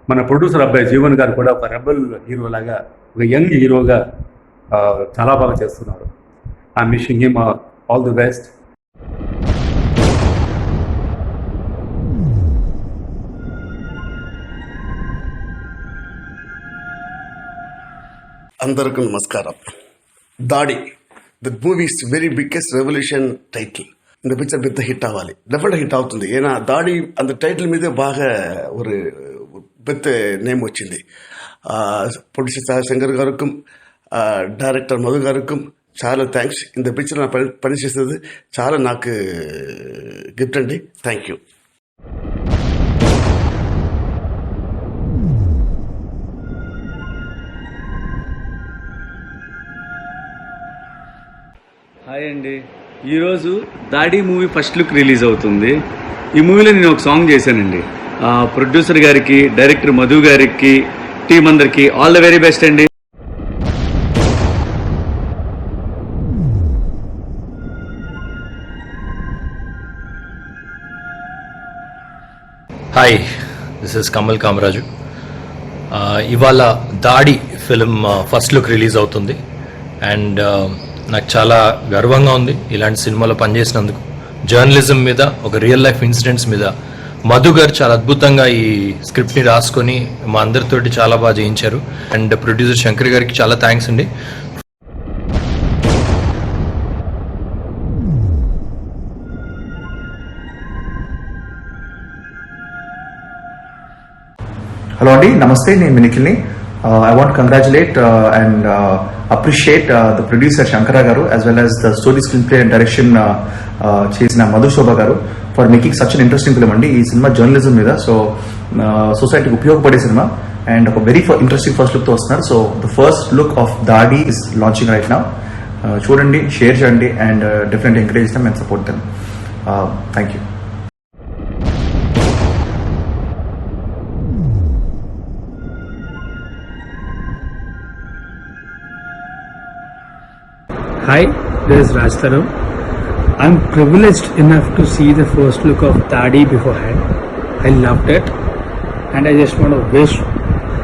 మన ప్రొడ్యూసర్ అబ్బాయి జీవన్ గారు కూడా ఒక రెబల్ హీరోలాగా, ఒక యంగ్ హీరోగా చాలా బాగా చేస్తున్నారు. I'm wishing him all the best. అందరికీ నమస్కారం. దాడి the movies very biggest revolution title. இந்த பிக்சர் பெத்த ஹிட் ஆகாது, டெஃபினட்டாக ஹிட் అవుతుంది. ஏன்னா தாடி அந்த டைட்டில் மீது బాగా ஒரு పెద్ద నేమ్ వచ్చింది. ప్రొడ్యూసర్ శంకర్ గారుக்கும் డైరెక్టర్ మధు గారుக்கும் చాలా థ్యాంక్స్. இந்த పిక్చర్ நான் పనిచేసేది చాలా నాకు గిఫ్ట్ అండి. Thank you. హాయ్ అండి, ఈరోజు దాడి మూవీ ఫస్ట్ లుక్ రిలీజ్ అవుతుంది. ఈ మూవీలో నేను ఒక సాంగ్ చేశానండి. ప్రొడ్యూసర్ గారికి, డైరెక్టర్ మధు గారికి, టీం అందరికి ఆల్ ద వెరీ బెస్ట్ అండి. Hi, this is Kamal Kamaraju. ఇవాళ దాడి ఫిలిం ఫస్ట్ లుక్ రిలీజ్ అవుతుంది అండ్ నాకు చాలా గర్వంగా ఉంది ఇలాంటి సినిమాలో పనిచేసినందుకు. జర్నలిజం మీద, ఒక రియల్ లైఫ్ ఇన్సిడెంట్స్ మీద మధు గారు చాలా అద్భుతంగా ఈ స్క్రిప్ట్ని రాసుకొని మా అందరితోటి చాలా బాగా చేయించారు. అండ్ ప్రొడ్యూసర్ శంకర్ గారికి చాలా థ్యాంక్స్ అండి. హలో అండి, నమస్తే. నేను నిఖిల్ని. I want congratulate and appreciate the producer Shankara గారు as well as the story screenplay and direction చేసిన మధుశోభ గారు for making such an interesting film అండి. ఈ సినిమా జర్నలిజం మీద, సో సొసైటీకి ఉపయోగపడే సినిమా అండ్ ఒక వెరీ ఇంట్రెస్టింగ్ ఫస్ట్ లుక్తో వస్తున్నారు. So the first look of Daadi is launching right now. చూడండి, షేర్ చేయండి and definitely encourage them and support them. Thank you. Hi, this is Raj Taru. I'm privileged enough to see the first look of Dadi beforehand. I loved it, and I just want to wish,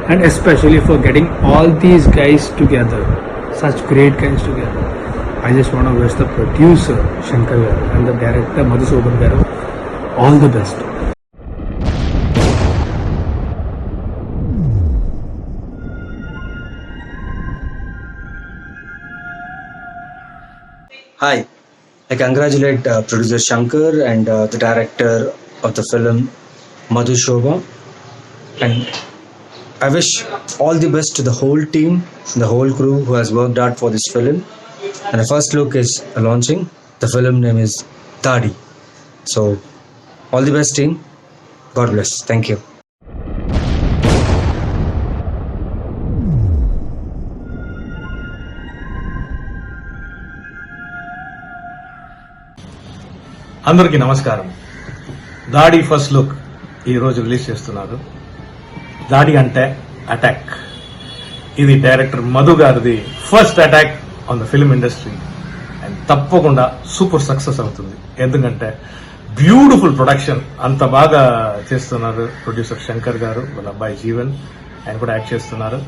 and especially for getting all these guys together, such great guys together. I just want to wish the producer Shankar Garu and the director Madhusudan Garu all the best. Hi, I congratulate producer Shankar and the director of the film Madhu Shobha, and I wish all the best to the whole team, the whole crew who has worked hard for this film. And the first look is launching. The film name is Dadi. So, all the best, team. God bless. Thank you. అందరికీ నమస్కారం. దాడి first look ఈరోజు release చేస్తున్నారు. దాడి అంటే attack. ఇది director Madhu గారిది first attack on the film industry and తప్పకుండా సూపర్ సక్సెస్ అవుతుంది. ఎందుకంటే బ్యూటిఫుల్ ప్రొడక్షన్, అంత బాగా చేస్తున్నారు ప్రొడ్యూసర్ శంకర్ గారు, వాళ్ళ అబ్బాయి జీవన్ ఆయన కూడా యాక్ట్ చేస్తున్నారు.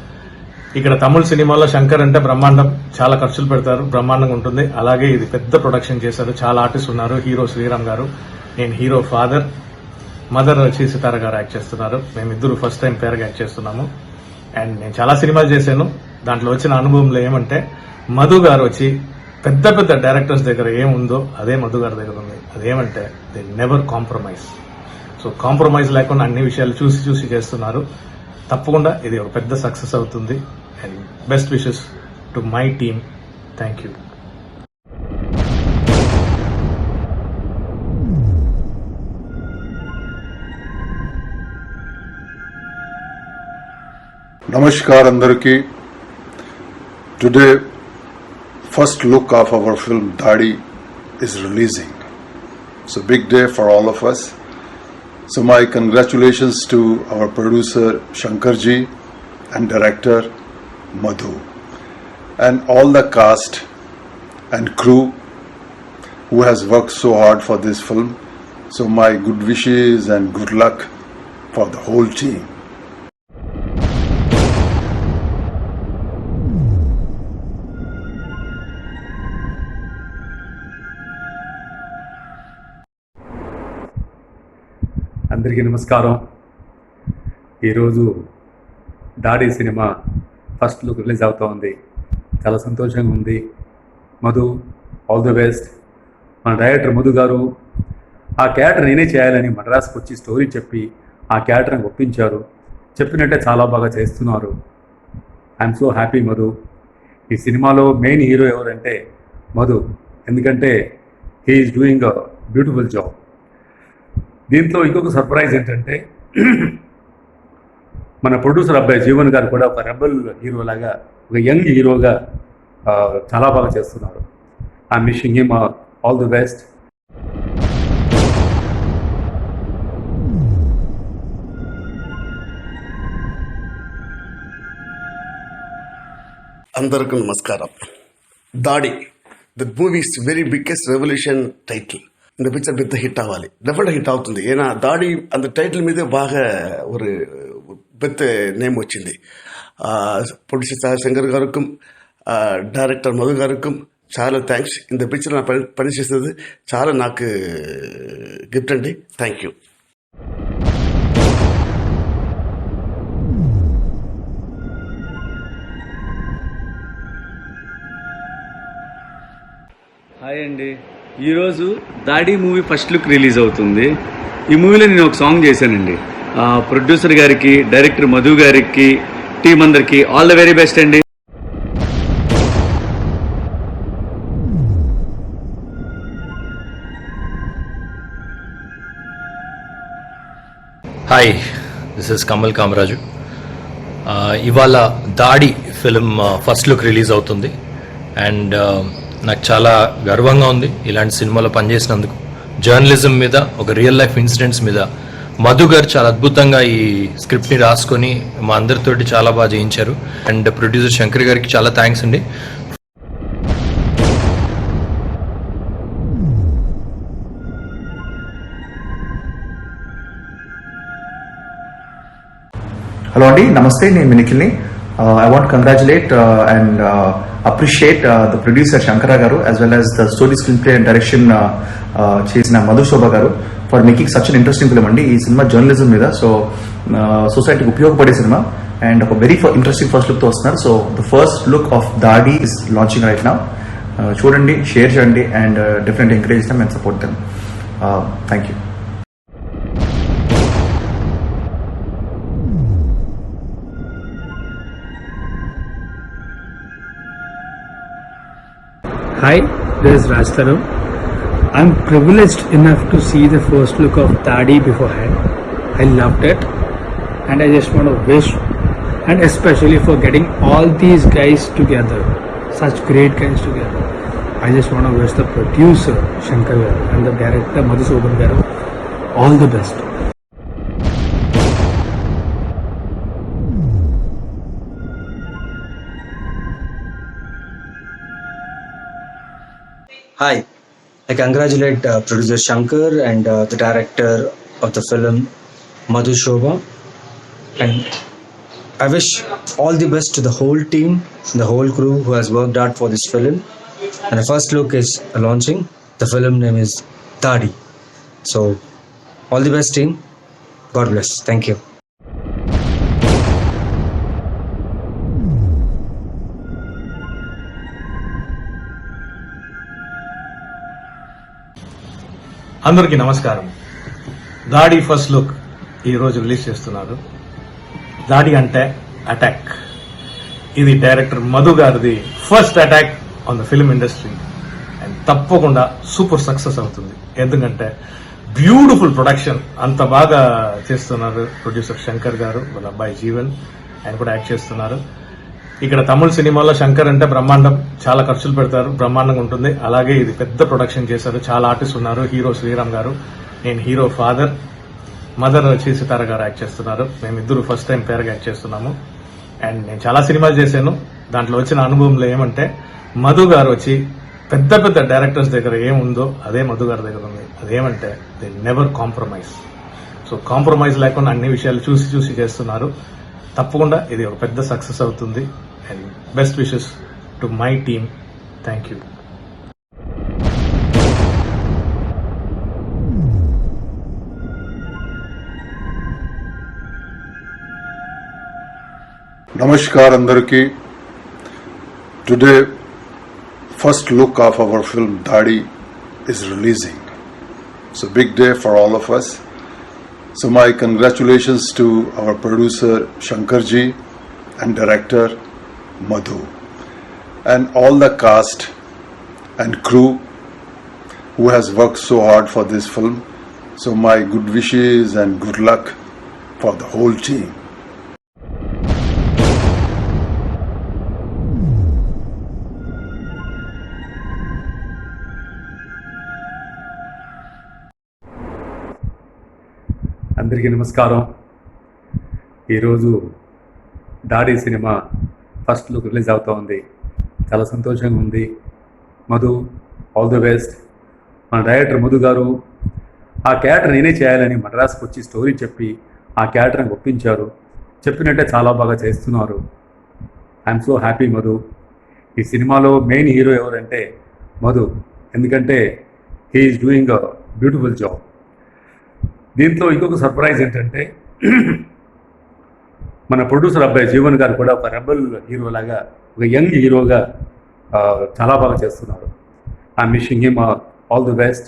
ఇక్కడ తమిళ సినిమాలో శంకర్ అంటే బ్రహ్మాండం, చాలా ఖర్చులు పెడతారు, బ్రహ్మాండంగా ఉంటుంది. అలాగే ఇది పెద్ద ప్రొడక్షన్ చేశారు, చాలా ఆర్టిస్ట్ ఉన్నారు. హీరో శ్రీరామ్ గారు, నేను హీరో ఫాదర్, మదర్ వచ్చి సితార గారు యాక్ట్ చేస్తున్నారు. మేమిద్దరు ఫస్ట్ టైం పేరుగా యాక్ట్ చేస్తున్నాము. అండ్ నేను చాలా సినిమాలు చేశాను. దాంట్లో వచ్చిన అనుభవంలో ఏమంటే మధు గారు వచ్చి పెద్ద పెద్ద డైరెక్టర్స్ దగ్గర ఏముందో అదే మధు గారి దగ్గర ఉంది. అదేమంటే they never compromise. So compromise లేకుండా అన్ని విషయాలు చూసి చూసి చేస్తున్నారు. తప్పకుండా ఇది ఒక పెద్ద సక్సెస్ అవుతుంది. And best wishes to my team. Thank you. Namaskar Andarki. Today, first look of our film Dadi is releasing. It's a big day for all of us. So my congratulations to our producer Shankarji and director Madhu and all the cast and crew who has worked so hard for this film. So my good wishes and good luck for the whole team. అందరికీ నమస్కారం. ఈరోజు దాడి cinema first look release అవుతూ ఉంది. చాలా సంతోషంగా ఉంది. Madhu, all the best. మన డైరెక్టర్ మధు గారు ఆ క్యారెక్టర్ నేనే చేయాలని మద్రాసుకు వచ్చి స్టోరీ చెప్పి ఆ క్యారెక్టర్ని ఒప్పించారు. చెప్పినట్టే చాలా బాగా చేస్తున్నారు. I'm so happy Madhu. ఈ సినిమాలో మెయిన్ హీరో ఎవరంటే మధు, ఎందుకంటే he is doing a beautiful job. దీంట్లో ఇంకొక సర్ప్రైజ్ ఏంటంటే మన ప్రొడ్యూసర్ అబ్బాయి జీవన్ గారు కూడా ఒక రెబల్ హీరోలాగా, ఒక యంగ్ హీరోగా చాలా బాగా చేస్తున్నారు. I'm wishing him all the best. అందరికీ నమస్కారం. దాడి the movies very biggest revolution title. இந்த பிக்சர் பெத்த ஹிட் ஆகாது, டெஃபினட் ஹிట్ అవుతుంది. ஏன்னா దాడి அந்த టైటిల్ మీదే బాగా ஒரு பெத்த நேம் వచ్చింది. ప్రొడ్యూసర్ శంకర్ గారికి, డైరెక్టర్ మధు గారికి చాలా థ్యాంక్స్. இந்த పిక్చర్ నా పని చేసేది చాలా నాకు గిఫ్ట్ అండి. Thank you. హాయ్ అండి, ఈరోజు దాడి మూవీ ఫస్ట్ లుక్ రిలీజ్ అవుతుంది. ఈ మూవీలో నేను ఒక సాంగ్ చేశానండి. ప్రొడ్యూసర్ గారికి, డైరెక్టర్ మధు గారికి, టీం అందరికి ఆల్ ద వెరీ బెస్ట్ అండి. Hi, this is Kamal Kamaraju. ఇవాళ దాడి ఫిలిం ఫస్ట్ లుక్ రిలీజ్ అవుతుంది. అండ్ నాకు చాలా గర్వంగా ఉంది ఇలాంటి సినిమాలో పనిచేసినందుకు. జర్నలిజం మీద, ఒక రియల్ లైఫ్ ఇన్సిడెంట్స్ మీద మధు గారు చాలా అద్భుతంగా ఈ స్క్రిప్ట్ని రాసుకొని మా అందరితోటి చాలా బాగా చేయించారు. అండ్ ప్రొడ్యూసర్ శంకర్ గారికి చాలా థ్యాంక్స్ అండి. హలో అండి, నమస్తే. నేను నిఖిల్ని. I want congratulate and appreciate the producer Shankara గారు as well as the story screenplay and direction చేసిన మధుశోభ గారు for making such an interesting film అండి. ఈ సినిమా జర్నలిజం మీద, సో సొసైటీకి ఉపయోగపడే సినిమా అండ్ ఒక వెరీ ఇంట్రెస్టింగ్ ఫస్ట్ లుక్తో వస్తున్నారు. So the first look of Daadi is launching right now. చూడండి, షేర్ చేయండి and definitely encourage them and support them. Thank you. Hi, this is Raj Tharum. I'm privileged enough to see the first look of Dadi beforehand. I loved it, and I just want to wish, and especially for getting all these guys together, such great guys together. I just want to wish the producer Shankar Garu and the director Madhusudan Garu all the best. Hi, I congratulate producer Shankar and the director of the film Madhu Shobha, and I wish all the best to the whole team, the whole crew who has worked hard for this film. And the first look is launching. The film name is Dadi. So all the best team. God bless. Thank you. అందరికీ నమస్కారం. దాడి first look ఈరోజు release చేస్తున్నారు. దాడి అంటే attack. ఇది director Madhu గారిది first attack on the film industry and తప్పకుండా సూపర్ సక్సెస్ అవుతుంది. ఎందుకంటే బ్యూటిఫుల్ ప్రొడక్షన్, అంత బాగా చేస్తున్నారు ప్రొడ్యూసర్ శంకర్ గారు, వాళ్ళ అబ్బాయి జీవన్ ఆయన కూడా యాక్ట్ చేస్తున్నారు. ఇక్కడ తమిళ సినిమాలో శంకర్ అంటే బ్రహ్మాండం, చాలా ఖర్చులు పెడతారు, బ్రహ్మాండంగా ఉంటుంది. అలాగే ఇది పెద్ద ప్రొడక్షన్ చేశారు, చాలా ఆర్టిస్ట్ ఉన్నారు. హీరో శ్రీరామ్ గారు, నేను హీరో ఫాదర్, మదర్ వచ్చి సితార గారు యాక్ట్ చేస్తున్నారు. మేమిద్దరు ఫస్ట్ టైం పేరుగా యాక్ట్ చేస్తున్నాము. అండ్ నేను చాలా సినిమాలు చేశాను. దాంట్లో వచ్చిన అనుభవంలో ఏమంటే మధు గారు వచ్చి పెద్ద పెద్ద డైరెక్టర్స్ దగ్గర ఏముందో అదే మధు గారి దగ్గర ఉంది. అదేమంటే they never compromise. So compromise లేకుండా అన్ని విషయాలు చూసి చూసి చేస్తున్నారు. తప్పకుండా ఇది ఒక పెద్ద సక్సెస్ అవుతుంది. And best wishes to my team. Thank you. Namaskar Andarki. Today, first look of our film Dadi is releasing. It's a big day for all of us. So my congratulations to our producer Shankarji and director Madhu and all the cast and crew who has worked so hard for this film. So my good wishes and good luck for the whole team. అందరికీ నమస్కారం. ఈరోజు దాడి cinema first look release అవుతూ ఉంది. చాలా సంతోషంగా ఉంది. Madhu, all the best. మన డైరెక్టర్ మధు గారు ఆ క్యారెక్టర్ నేనే చేయాలని మద్రాసుకు వచ్చి స్టోరీ చెప్పి ఆ క్యారెక్టర్ని ఒప్పించారు. చెప్పినట్టే చాలా బాగా చేస్తున్నారు. I'm so happy Madhu. ఈ సినిమాలో మెయిన్ హీరో ఎవరంటే మధు, ఎందుకంటే he's doing a beautiful job. దీంట్లో ఇంకొక సర్ప్రైజ్ ఏంటంటే మన ప్రొడ్యూసర్ అబ్బాయి జీవన్ గారు కూడా ఒక రెబల్ హీరోలాగా, ఒక యంగ్ హీరోగా చాలా బాగా చేస్తున్నారు. I'm wishing him all the best.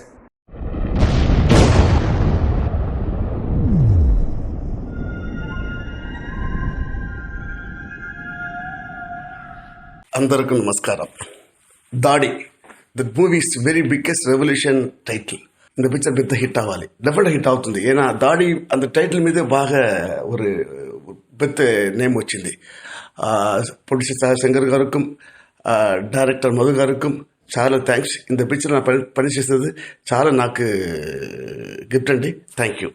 అందరికీ నమస్కారం. దాడి the movies very biggest revolution title. இந்த பிக்சர் பெத்த ஹிட் ஆகாது, டெஃபினட்டாக ஹிట్ అవుతుంది. ஏன்னா దాడి அந்த టైటిల్ మీదే బాగా ஒரு పెద్ద నేమ్ వచ్చింది. ప్రొడ్యూసర్ శంకర్ గారుக்கும் డైరెక్టర్ మధు గారుக்கும் చాలా థ్యాంక్స్. இந்த పిక్చర్ నా పని చేసేది చాలా నాకు గిఫ్ట్ అండి. Thank you.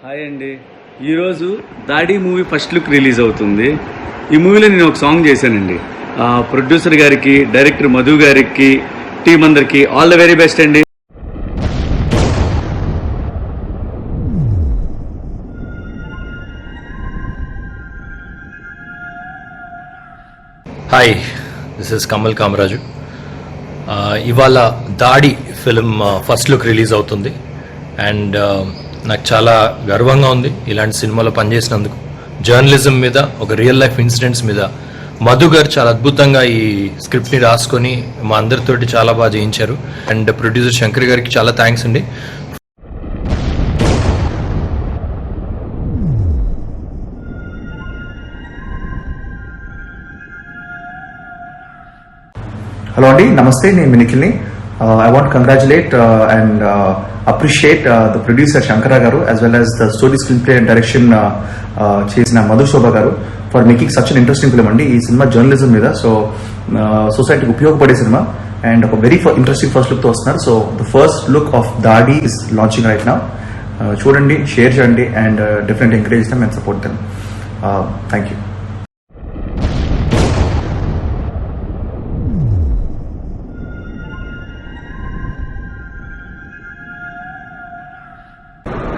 హాయ్ అండి, ఈరోజు దాడి మూవీ ఫస్ట్ లుక్ రిలీజ్ అవుతుంది. ఈ మూవీలో నేను ఒక సాంగ్ చేశానండి. ప్రొడ్యూసర్ గారికి, డైరెక్టర్ మధు గారికి, టీం అందరికి ఆల్ ద వెరీ బెస్ట్ అండి. Hi, this is Kamal Kamaraju. ఇవాళ దాడి ఫిల్మ్ ఫస్ట్ లుక్ రిలీజ్ అవుతుంది. అండ్ నాకు చాలా గర్వంగా ఉంది ఇలాంటి సినిమాలో పనిచేసినందుకు. జర్నలిజం మీద, ఒక రియల్ లైఫ్ ఇన్సిడెంట్స్ మీద మధు గారు చాలా అద్భుతంగా ఈ స్క్రిప్ట్ని రాసుకొని మా అందరితోటి చాలా బాగా చేయించారు. అండ్ ప్రొడ్యూసర్ శంకర్ గారికి చాలా థ్యాంక్స్ అండి. హలో అండి, నమస్తే. నేను నిఖిల్ని. I want congratulate and appreciate the producer Shankara గారు as well as the story screenplay and direction చేసిన మధుశోభ గారు for making such an interesting film అండి. ఈ సినిమా జర్నలిజం మీద, సో సొసైటీకి ఉపయోగపడే సినిమా అండ్ ఒక వెరీ ఇంట్రెస్టింగ్ ఫస్ట్ లుక్తో వస్తున్నారు. So the first look of Daadi is launching right now. చూడండి, షేర్ చేయండి and definitely encourage them and support them. Thank you.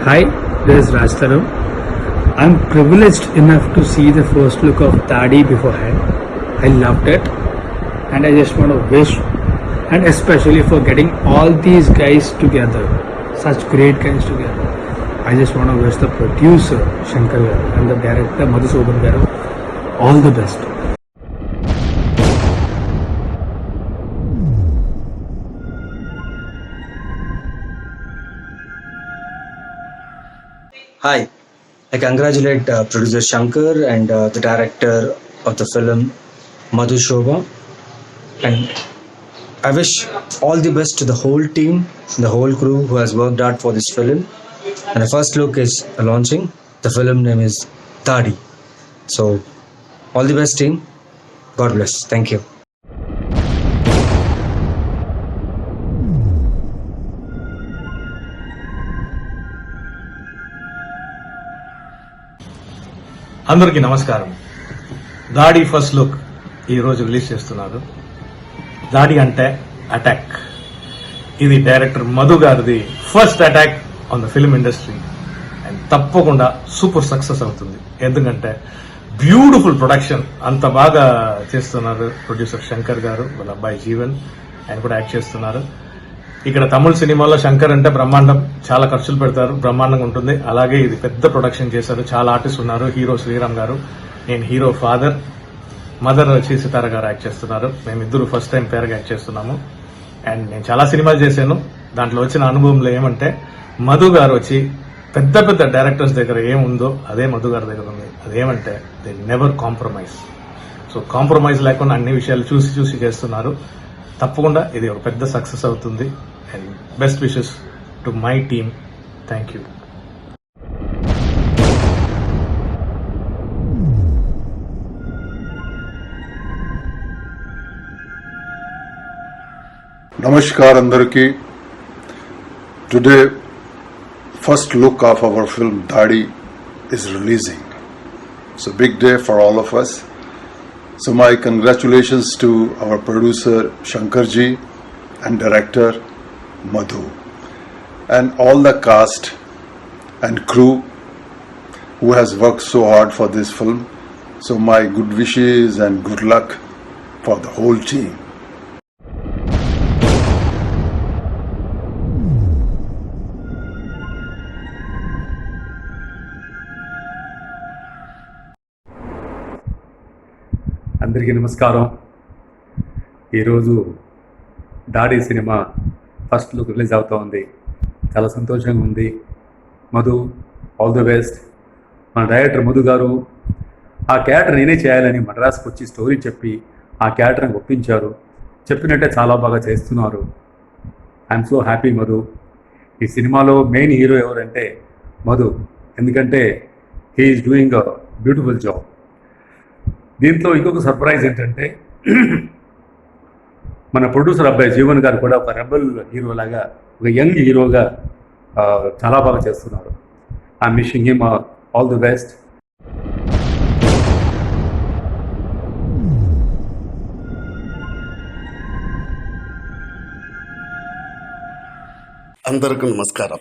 Hi, this is Raj Taru. I'm privileged enough to see the first look of Tadi beforehand. I loved it, and I just want to wish, and especially for getting all these guys together, such great guys together. I just want to wish the producer Shankar Garu and the director Madhusudan Garu all the best. Hi, I congratulate producer Shankar and the director of the film Madhu Shobha, and I wish all the best to the whole team, the whole crew who has worked hard for this film. And the first look is launching. The film name is Tadi. So all the best team. God bless. Thank you. అందరికీ నమస్కారం. దాడి first look ఈరోజు release చేస్తున్నారు. దాడి అంటే attack. ఇది director Madhu గారిది first attack on the film industry and తప్పకుండా సూపర్ సక్సెస్ అవుతుంది. ఎందుకంటే బ్యూటిఫుల్ ప్రొడక్షన్, అంత బాగా చేస్తున్నారు ప్రొడ్యూసర్ శంకర్ గారు, వాళ్ళ అబ్బాయి జీవన్ ఆయన కూడా యాక్ట్ చేస్తున్నారు. ఇక్కడ తమిళ సినిమాలో శంకర్ అంటే బ్రహ్మాండం, చాలా ఖర్చులు పెడతారు, బ్రహ్మాండంగా ఉంటుంది. అలాగే ఇది పెద్ద ప్రొడక్షన్ చేశారు, చాలా ఆర్టిస్ట్ ఉన్నారు. హీరో శ్రీరామ్ గారు, నేను హీరో ఫాదర్, మదర్ వచ్చి సితార గారు యాక్ట్ చేస్తున్నారు. మేమిద్దరు ఫస్ట్ టైం పేరుగా యాక్ట్ చేస్తున్నాము. అండ్ నేను చాలా సినిమాలు చేశాను. దాంట్లో వచ్చిన అనుభవంలో ఏమంటే మధు గారు వచ్చి పెద్ద పెద్ద డైరెక్టర్స్ దగ్గర ఏముందో అదే మధు గారి దగ్గర ఉంది. అదేమంటే they never compromise. So compromise లేకుండా అన్ని విషయాలు చూసి చూసి చేస్తున్నారు. తప్పకుండా ఇది ఒక పెద్ద సక్సెస్ అవుతుంది. And best wishes to my team. Thank you. Namaskar Andarki. Today, first look of our film Dadi is releasing. It's a big day for all of us. So my congratulations to our producer Shankarji and director Madhu and all the cast and crew who has worked so hard for this film. So my good wishes and good luck for the whole team. అందరికీ నమస్కారం. ఈరోజు దాడి cinema first look release అవుతూ ఉంది. చాలా సంతోషంగా ఉంది. Madhu, all the best. మన డైరెక్టర్ మధు గారు ఆ క్యారెక్టర్ నేనే చేయాలని మద్రాసుకు వచ్చి స్టోరీ చెప్పి ఆ క్యారెక్టర్ని ఒప్పించారు. చెప్పినట్టే చాలా బాగా చేస్తున్నారు. I'm so happy Madhu. ఈ సినిమాలో మెయిన్ హీరో ఎవరంటే మధు, ఎందుకంటే he is doing a beautiful job. దీంట్లో ఇంకొక సర్ప్రైజ్ ఏంటంటే మన ప్రొడ్యూసర్ అబ్బాయి జీవన్ గారు కూడా ఒక రెబల్ హీరోలాగా, ఒక యంగ్ హీరోగా చాలా బాగా చేస్తున్నారు. I'm wishing him all the best. అందరికీ నమస్కారం.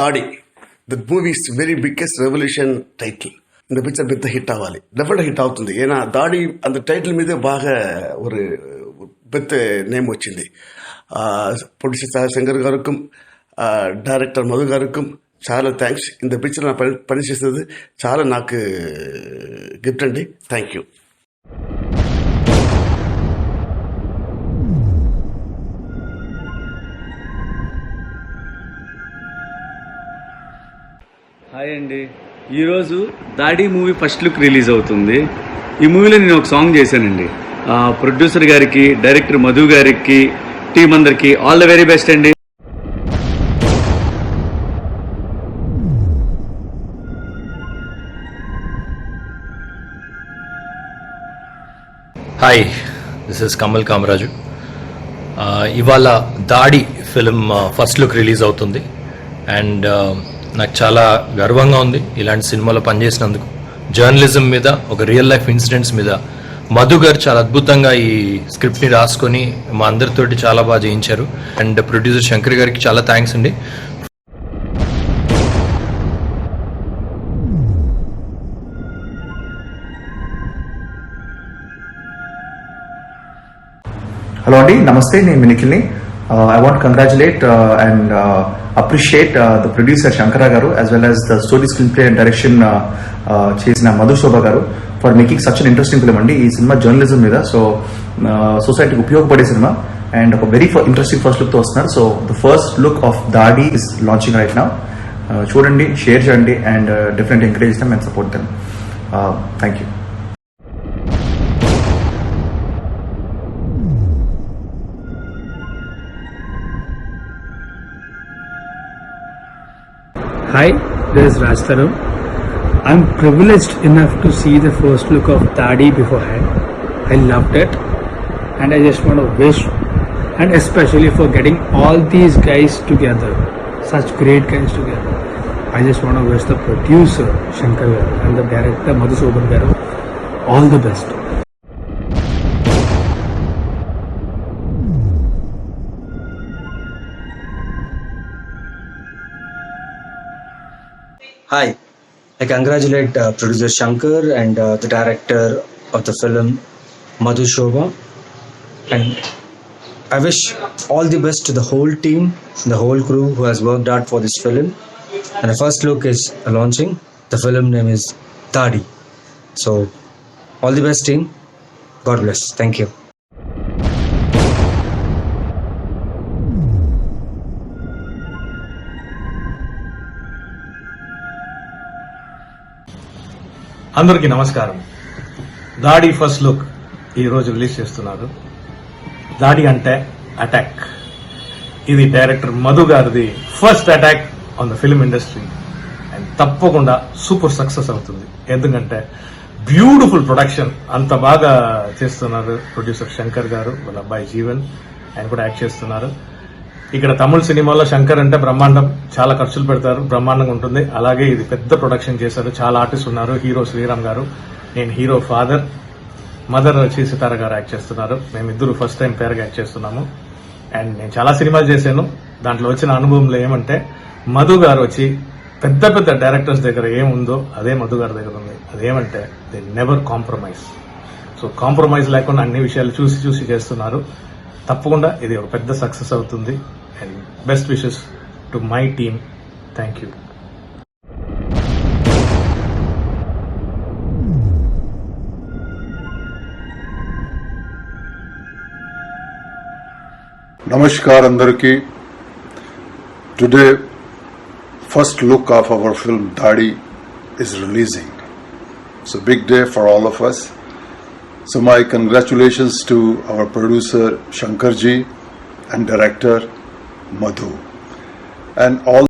దాడి the movies very biggest revolution title. இந்த பிக்சர் பெத்த ஹிட் ஆகாது, டெஃபினட்டாக ஹிట్ అవుతుంది. ஏன்னா தாடி அந்த டைட்டில் மீது బాగ ஒரு பெத்த நேம் వచ్చింది. ప్రొడ్యూసర్ శంకర్ గారుக்கும் డైరెక్టర్ మధు గారుக்கும் చాలా థ్యాంక్స్. இந்த పిక్చర్ நான் పనిచేసేది చాలా నాకు గిఫ్ట్ అండి. Thank you. హాయ్ అండి. ఈరోజు దాడి మూవీ ఫస్ట్ లుక్ రిలీజ్ అవుతుంది. ఈ మూవీలో నేను ఒక సాంగ్ చేశానండి. ప్రొడ్యూసర్ గారికి, డైరెక్టర్ మధు గారికి, టీం అందరికి ఆల్ ద వెరీ బెస్ట్ అండి. Hi, this is Kamal Kamaraju. ఇవాళ దాడి ఫిలిం ఫస్ట్ లుక్ రిలీజ్ అవుతుంది. అండ్ నాకు చాలా గర్వంగా ఉంది ఇలాంటి సినిమాలో పనిచేసినందుకు. జర్నలిజం మీద, ఒక రియల్ లైఫ్ ఇన్సిడెంట్స్ మీద మధు గారు చాలా అద్భుతంగా ఈ స్క్రిప్ట్ని రాసుకొని మా అందరితోటి చాలా బాగా చేయించారు. అండ్ ప్రొడ్యూసర్ శంకర్ గారికి చాలా థ్యాంక్స్ అండి. హలో అండి, నమస్తే. నేను నిఖిల్ని. I want to congratulate and appreciate the producer Shankara garu as well as the story, screenplay and direction chesina Madhu Shobha garu for making such an interesting film andi. Ee cinema journalism mida, so society ki upayogapade cinema and a very interesting first look tho vastunaru. So the first look of Dadi is launching right now. Chudandi, share cheyandi and definitely encourage them and support them. Thank you. Hi, this is Raj Taru. I'm privileged enough to see the first look of Dadi beforehand. I loved it, and I just want to wish, and especially for getting all these guys together, such great guys together. I just want to wish the producer Shankar garu and the director Madhu garu all the best. Hi, I congratulate producer Shankar and the director of the film Madhu Shobha, and I wish all the best to the whole team, the whole crew who has worked hard for this film. And the first look is launching. The film name is Dadi. So all the best team. God bless. Thank you. అందరికీ నమస్కారం. దాడి first look ఈరోజు release చేస్తున్నారు. దాడి అంటే attack. ఇది director Madhu గారిది first attack on the film industry and తప్పకుండా సూపర్ సక్సెస్ అవుతుంది. ఎందుకంటే బ్యూటిఫుల్ ప్రొడక్షన్, అంత బాగా చేస్తున్నారు ప్రొడ్యూసర్ శంకర్ గారు, వాళ్ళ అబ్బాయి జీవన్ ఆయన కూడా యాక్ట్ చేస్తున్నారు. ఇక్కడ తమిళ సినిమాలో శంకర్ అంటే బ్రహ్మాండం, చాలా ఖర్చులు పెడతారు, బ్రహ్మాండంగా ఉంటుంది. అలాగే ఇది పెద్ద ప్రొడక్షన్ చేశారు, చాలా ఆర్టిస్ట్ ఉన్నారు. హీరో శ్రీరామ్ గారు, నేను హీరో ఫాదర్, మదర్ వచ్చి సితార గారు యాక్ట్ చేస్తున్నారు. మేమిద్దరు ఫస్ట్ టైం పేరుగా యాక్ట్ చేస్తున్నాము. అండ్ నేను చాలా సినిమాలు చేశాను, దాంట్లో వచ్చిన అనుభవంలో ఏమంటే మధు గారు వచ్చి పెద్ద పెద్ద డైరెక్టర్స్ దగ్గర ఏముందో అదే మధు గారి దగ్గర ఉంది. అదేమంటే they never compromise. So compromise లేకుండా అన్ని విషయాలు చూసి చేస్తున్నారు. తప్పకుండా ఇది ఒక పెద్ద సక్సెస్ అవుతుంది. And best wishes to my team. Thank you. Namaskar Andarki. Today, first look of our film Dadi is releasing. It's a big day for all of us. So my congratulations to our producer Shankarji and director Madhu and all